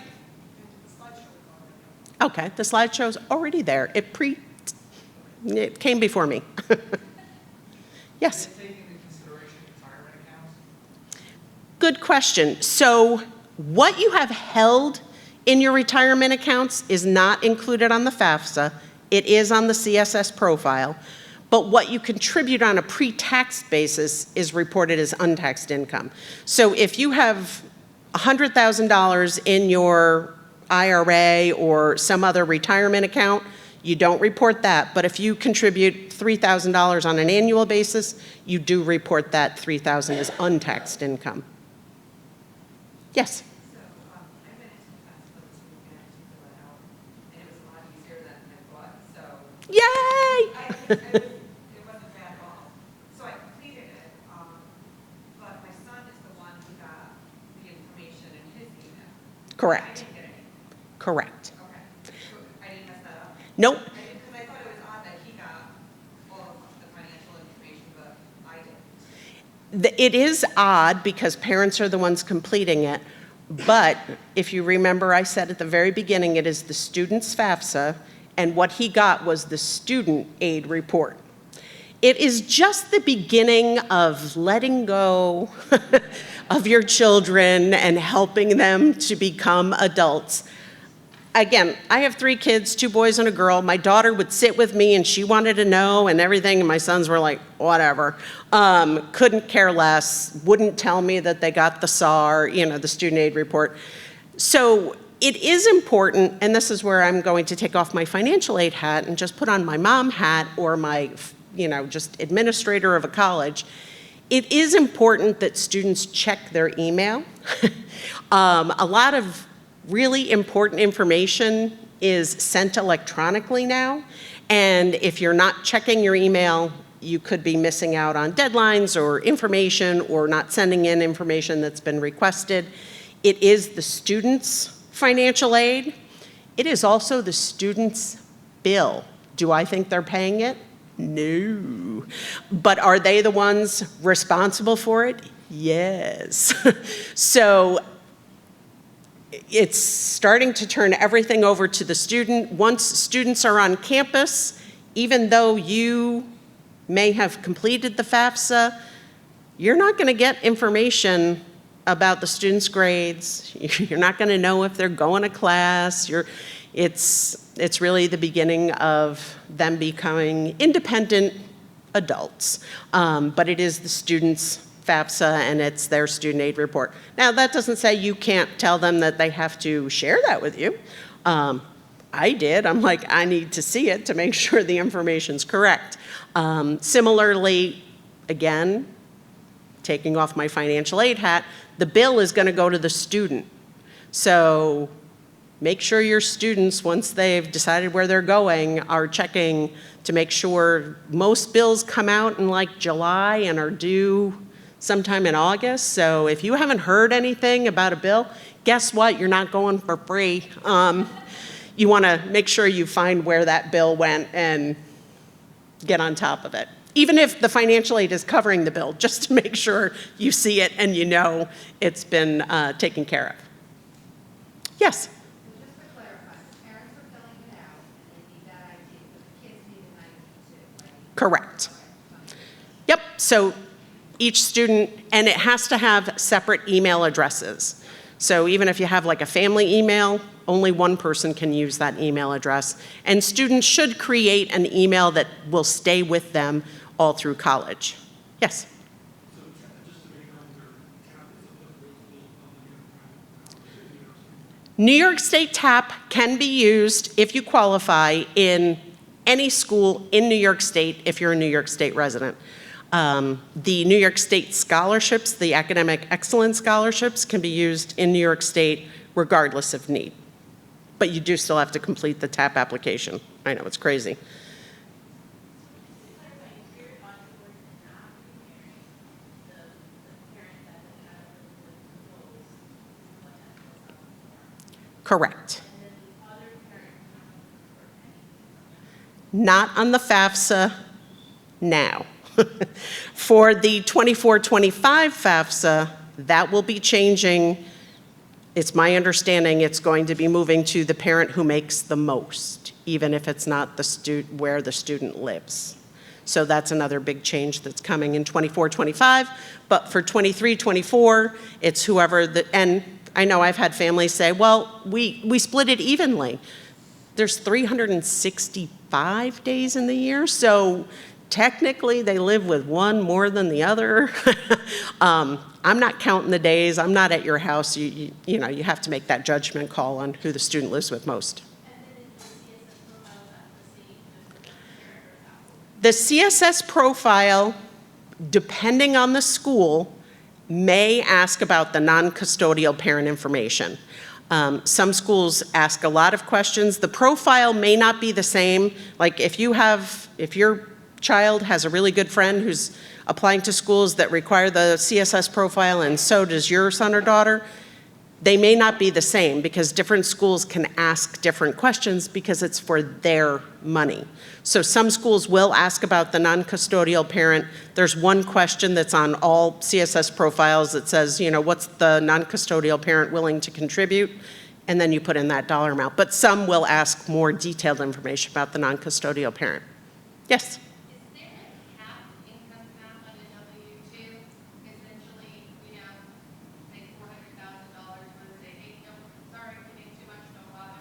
Okay, the slideshow's already there. It came before me. Yes? taking into consideration retirement accounts? Good question. So what you have held in your retirement accounts is not included on the FAFSA. It is on the CSS profile. But what you contribute on a pre-tax basis is reported as untaxed income. So if you have $100,000 in your IRA or some other retirement account, you don't report that. But if you contribute $3,000 on an annual basis, you do report that $3,000 as untaxed income. Yes? So, I've been into defense for this weekend to fill it out, and it was a lot easier than I thought, so. Yay! It wasn't bad at all. So I completed it, but my son is the one who got the information in his email. I Correct. didn't get any. Correct. Okay. So I didn't mess that up? Nope. Because I thought it was odd that he got all of the financial information, but I didn't. It is odd because parents are the ones completing it, but if you remember, I said at the very beginning, it is the student's FAFSA, and what he got was the student aid report. It is just the beginning of letting go of your children and helping them to become adults. Again, I have 3 kids, 2 boys and a girl. My daughter would sit with me and she wanted to know and everything, and my sons were like, whatever. Couldn't care less, wouldn't tell me that they got the SAR, the student aid report. So it is important, and this is where I'm going to take off my financial aid hat and just put on my mom hat or my, just administrator of a college. It is important that students check their email. A lot of really important information is sent electronically now, and if you're not checking your email, you could be missing out on deadlines or information or not sending in information that's been requested. It is the student's financial aid. It is also the student's bill. Do I think they're paying it? No. But are they the ones responsible for it? Yes. So it's starting to turn everything over to the student. Once students are on campus, even though you may have completed the FAFSA, you're not going to get information about the students' grades. You're not going to know if they're going to class. It's really the beginning of them becoming independent adults. But it is the students' FAFSA and it's their student aid report. Now, that doesn't say you can't tell them that they have to share that with you. I did. I'm like, I need to see it to make sure the information's correct. Similarly, again, taking off my financial aid hat, the bill is going to go to the student. So make sure your students, once they've decided where they're going, are checking to make sure most bills come out in like July and are due sometime in August. So if you haven't heard anything about a bill, guess what? You're not going for free. You want to make sure you find where that bill went and get on top of it. Even if the financial aid is covering the bill, just to make sure you see it and you know it's been taken care of. Yes? So just to clarify, the parents are filling it out, and they need that ID, but the kids need an ID too, right? Correct. Yep, so each student, and it has to have separate email addresses. So even if you have like a family email, only one person can use that email address. And students should create an email that will stay with them all through college. Yes? So just to make clear, TAP is applicable to the New York State TAP can be used if you qualify in any school in New York State if you're a New York State resident. The New York State scholarships, the academic excellence scholarships, can be used in New York State regardless of need. But you do still have to complete the TAP application. I know, it's crazy. Correct. Not on the FAFSA now. For the 24-25 FAFSA, that will be changing. It's my understanding it's going to be moving to the parent who makes the most, even if it's not the where the student lives. So that's another big change that's coming in 24-25. But for 23-24, it's whoever, and I know I've had families say, well, we split it evenly. There's 365 days in the year, so technically they live with one more than the other. I'm not counting the days. I'm not at your house. You know, you have to make that judgment call on who the student lives with most. The CSS profile, depending on the school, may ask about the non-custodial parent information. Some schools ask a lot of questions. The profile may not be the same. Like if your child has a really good friend who's applying to schools that require the CSS profile and so does your son or daughter, they may not be the same because different schools can ask different questions because it's for their money. So some schools will ask about the non-custodial parent. There's one question that's on all CSS profiles that says, you know, what's the non-custodial parent willing to contribute? And then you put in that dollar amount. But some will ask more detailed information about the non-custodial parent. Yes? Is there a cap, income cap on a W-2? Essentially, you know, say $400,000, would say, hey, no, sorry, you make too much, don't bother.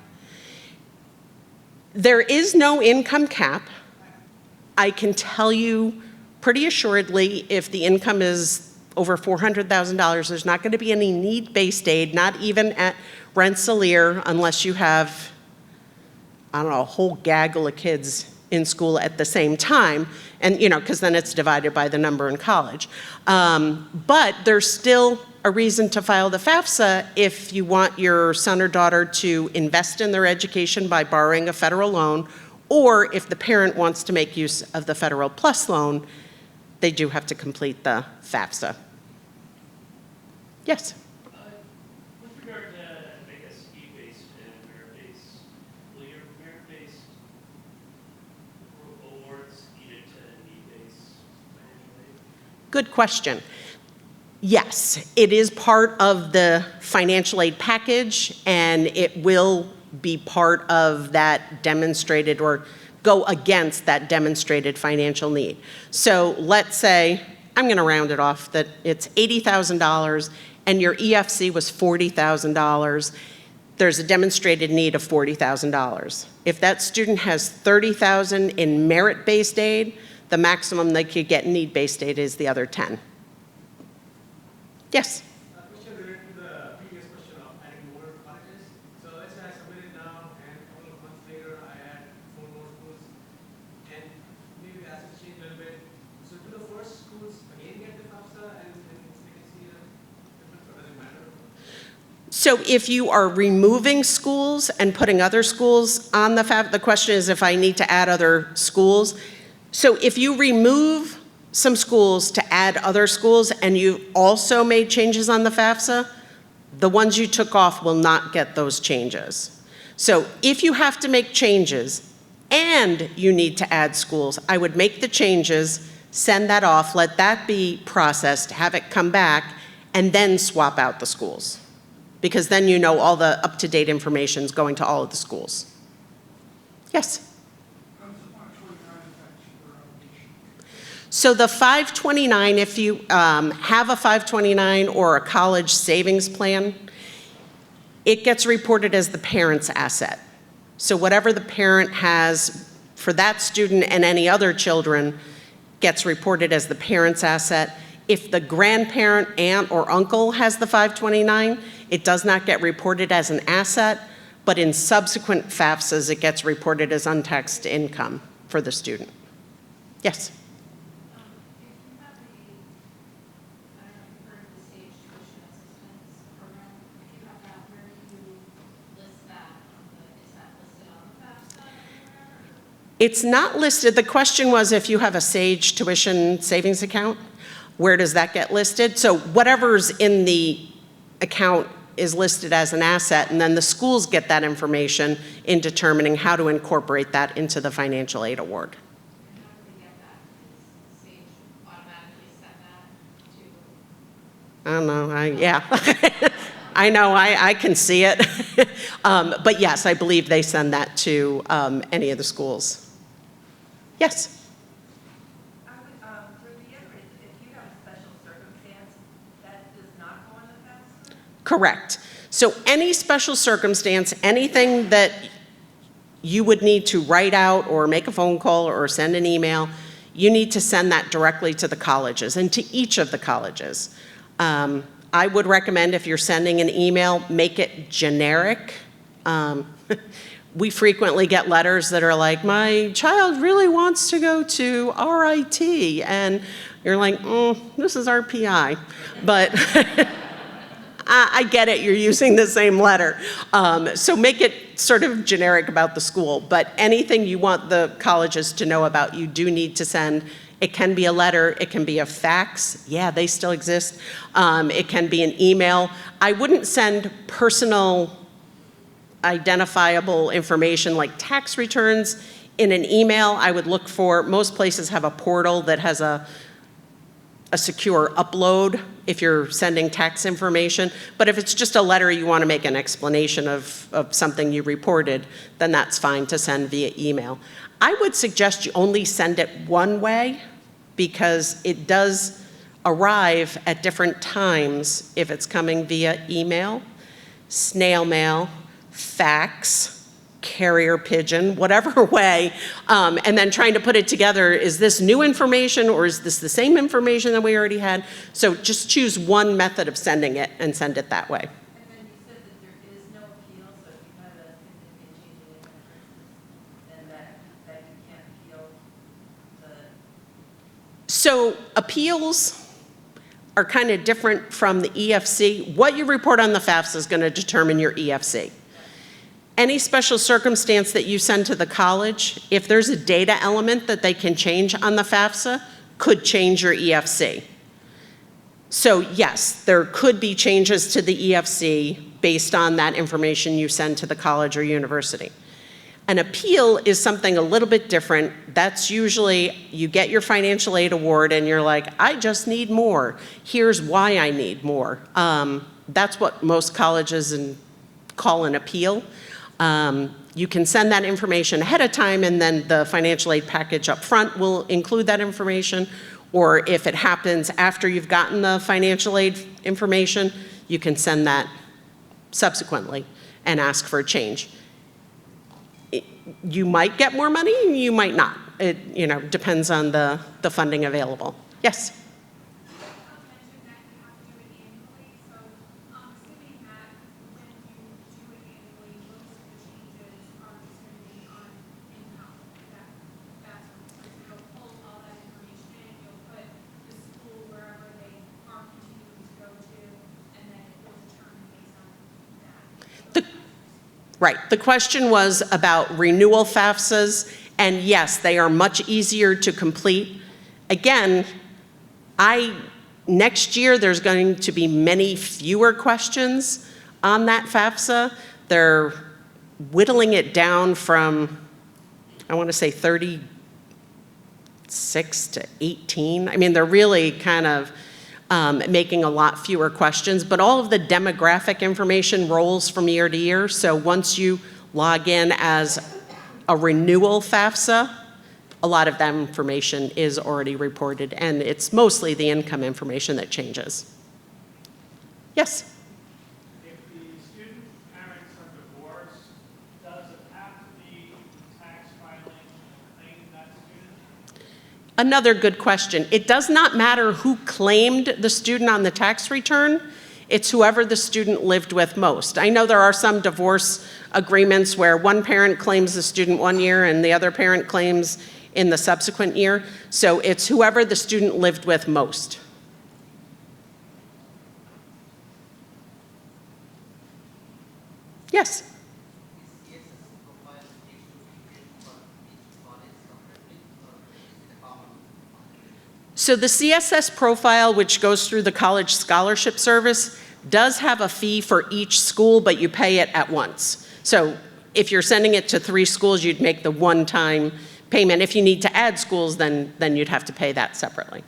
There is no income cap. I can tell you pretty assuredly if the income is over $400,000, there's not going to be any need-based aid, not even at Rensselaer, unless you have, I don't know, a whole gaggle of kids in school at the same time, and you know, because then it's divided by the number in college. But there's still a reason to file the FAFSA if you want your son or daughter to invest in their education by borrowing a federal loan, or if the parent wants to make use of the Federal Plus loan, they do have to complete the FAFSA. Yes? With regard to, I guess, E-based and merit-based, will your merit-based awards eat into need-based financial aid? Good question. Yes, it is part of the financial aid package, and it will be part of that demonstrated or go against that demonstrated financial need. So let's say, I'm going to round it off, that it's $80,000 and your EFC was $40,000. There's a demonstrated need of $40,000. If that student has $30,000 in merit-based aid, the maximum they could get in need-based aid is the other 10. Yes? Question related to the previous question of adding more colleges. So let's say I submit it now, and a couple of months later, I add 4 more schools, and maybe the assets change a little bit. So do the first schools again get the FAFSA, and they can see a difference, or does it matter? So if you are removing schools and putting other schools on the FAFSA, the question is if I need to add other schools. So if you remove some schools to add other schools and you also made changes on the FAFSA, the ones you took off will not get those changes. So if you have to make changes and you need to add schools, I would make the changes, send that off, let that be processed, have it come back, and then swap out the schools. Because then you know all the up-to-date information is going to all of the schools. Yes? So the 529, if you have a 529 or a college savings plan, it gets reported as the parent's asset. So whatever the parent has for that student and any other children gets reported as the parent's asset. If the grandparent, aunt, or uncle has the 529, it does not get reported as an asset, but in subsequent FAFSAs, it gets reported as untaxed income for the student. Yes? It's not listed. The question was if you have a SAGE tuition savings account, where does that get listed? So whatever's in the account is listed as an asset, and then the schools get that information in determining how to incorporate that into the financial aid award. I don't know, yeah. I know, I can see it. But yes, I believe they send that to any of the schools. Yes? I would, to reiterate, if you have a special circumstance, that does not go on the FAFSA? Correct. So any special circumstance, anything that you would need to write out or make a phone call or send an email, you need to send that directly to the colleges and to each of the colleges. I would recommend if you're sending an email, make it generic. We frequently get letters that are like, my child really wants to go to RIT, and you're like, this is our PI. But I get it, you're using the same letter. So make it sort of generic about the school, but anything you want the colleges to know about, you do need to send. It can be a letter, it can be a fax, yeah, they still exist. It can be an email. I wouldn't send personal identifiable information like tax returns in an email. I would look for, most places have a portal that has a secure upload if you're sending tax information. But if it's just a letter you want to make an explanation of something you reported, then that's fine to send via email. I would suggest you only send it one way because it does arrive at different times if it's coming via email, snail mail, fax, carrier pigeon, whatever way, and then trying to put it together, is this new information or is this the same information that we already had? So just choose one method of sending it and send it that way. And then you said that there is no appeal, so if you have a significant change in the then you can't appeal the. So appeals are kind of different from the EFC. What you report on the FAFSA is going to determine your EFC. Any special circumstance that you send to the college, if there's a data element that they can change on the FAFSA, could change your EFC. So yes, there could be changes to the EFC based on that information you send to the college or university. An appeal is something a little bit different. That's usually, you get your financial aid award and you're like, I just need more. Here's why I need more. That's what most colleges call an appeal. You can send that information ahead of time and then the financial aid package up front will include that information. Or if it happens after you've gotten the financial aid information, you can send that subsequently and ask for a change. You might get more money, you might not. It depends on the funding available. Yes? Mentioned that you have to do it annually, so assuming that when you do it annually, most of the changes are just going to be on income. That's so you'll pull all that information in, you'll put the school wherever they are continuing to go to, and then it will determine based on that. Right. The question was about renewal FAFSAs, and yes, they are much easier to complete. Again, next year there's going to be many fewer questions on that FAFSA. They're whittling it down from, I want to say 36 to 18. I mean, they're really kind of making a lot fewer questions, but all of the demographic information rolls from year to year. So once you log in as a renewal FAFSA, a lot of that information is already reported, and it's mostly the income information that changes. Yes? If the student parents are divorced, does it have to be tax filing to claim that student? Another good question. It does not matter who claimed the student on the tax return. It's whoever the student lived with most. I know there are some divorce agreements where one parent claims the student one year and the other parent claims in the subsequent year. So it's whoever the student lived with most. Yes? CSS profile needs to be created for each college separately, or is it a common? So the CSS profile, which goes through the College Scholarship Service, does have a fee for each school, but you pay it at once. So if you're sending it to 3 schools, you'd make the one-time payment. If you need to add schools, then you'd have to pay that separately.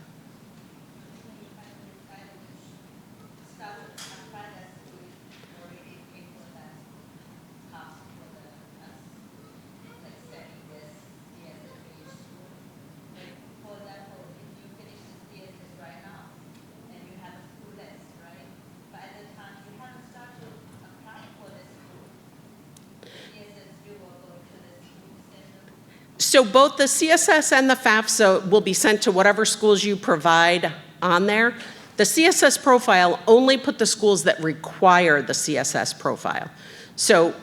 So both the CSS and the FAFSA will be sent to whatever schools you provide on there. The CSS profile only put the schools that require the CSS profile. So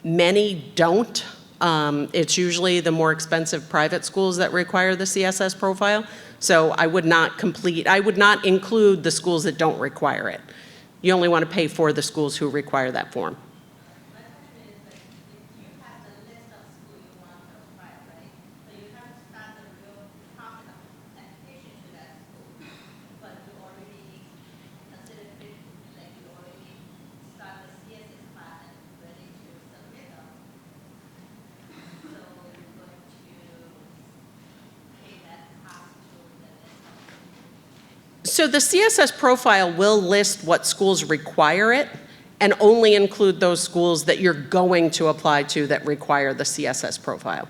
many don't. It's usually the more expensive private schools that require the CSS profile. So I would not include the schools that don't require it. You only want to pay for the schools who require that form. My question is, like, if you have the list of school you want to apply, right? So you have to start the real process of application to that school, but you already considered it, like you already start the CSS class and ready to submit them. So you're going to pay that cost to the list of. So the CSS profile will list what schools require it and only include those schools that you're going to apply to that require the CSS profile.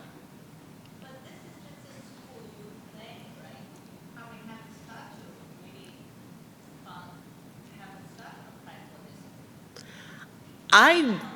But this is just a school you plan, right? Probably have to start to maybe, have to start applying for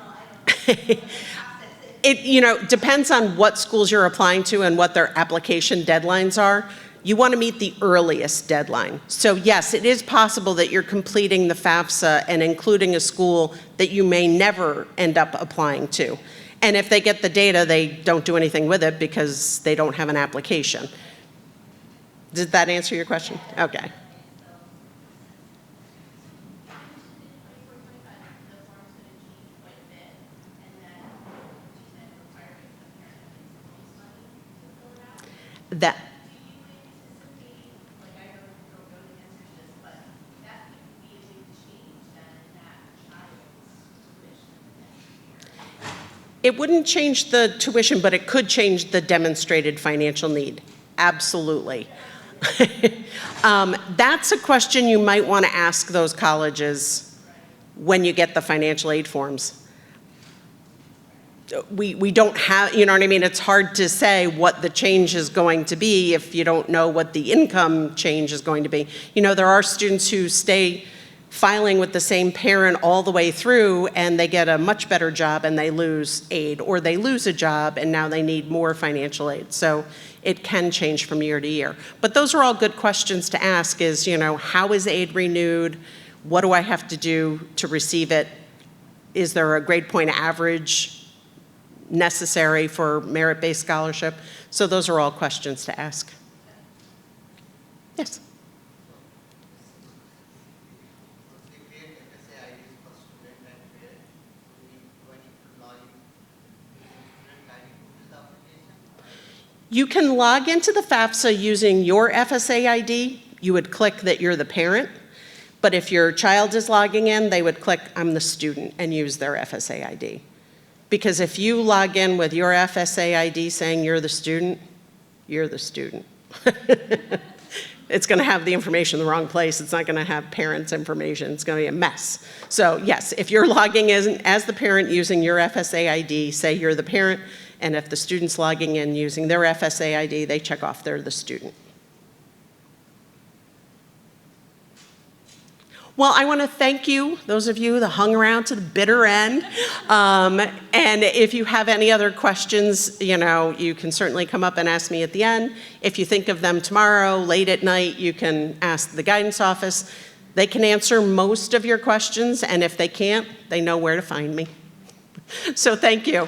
this. It depends on what schools you're applying to and what their application deadlines are. You want to meet the earliest deadline. So yes, it is possible that you're completing the FAFSA and including a school that you may never end up applying to. And if they get the data, they don't do anything with it because they don't have an application. Did that answer your question? Okay. That. It wouldn't change the tuition, but it could change the demonstrated financial need. Absolutely. That's a question you might want to ask those colleges when you get the financial aid forms. We don't have, you know what I mean? It's hard to say what the change is going to be if you don't know what the income change is going to be. You know, there are students who stay filing with the same parent all the way through and they get a much better job and they lose aid, or they lose a job and now they need more financial aid. So it can change from year to year. But those are all good questions to ask is, you know, how is aid renewed? What do I have to do to receive it? Is there a grade point average necessary for merit-based scholarship? So those are all questions to ask. Yes. You can log into the FAFSA using your FSA ID. You would click that you're the parent. But if your child is logging in, they would click I'm the student and use their FSA ID. Because if you log in with your FSA ID saying you're the student, you're the student. It's going to have the information in the wrong place. It's not going to have parents' information. It's going to be a mess. So yes, if you're logging in as the parent using your FSA ID, say you're the parent, and if the student's logging in using their FSA ID, they check off they're the student. Well, I want to thank you, those of you that hung around to the bitter end. And if you have any other questions, you know, you can certainly come up and ask me at the end. If you think of them tomorrow, late at night, you can ask the guidance office. They can answer most of your questions, and if they can't, they know where to find me. So thank you.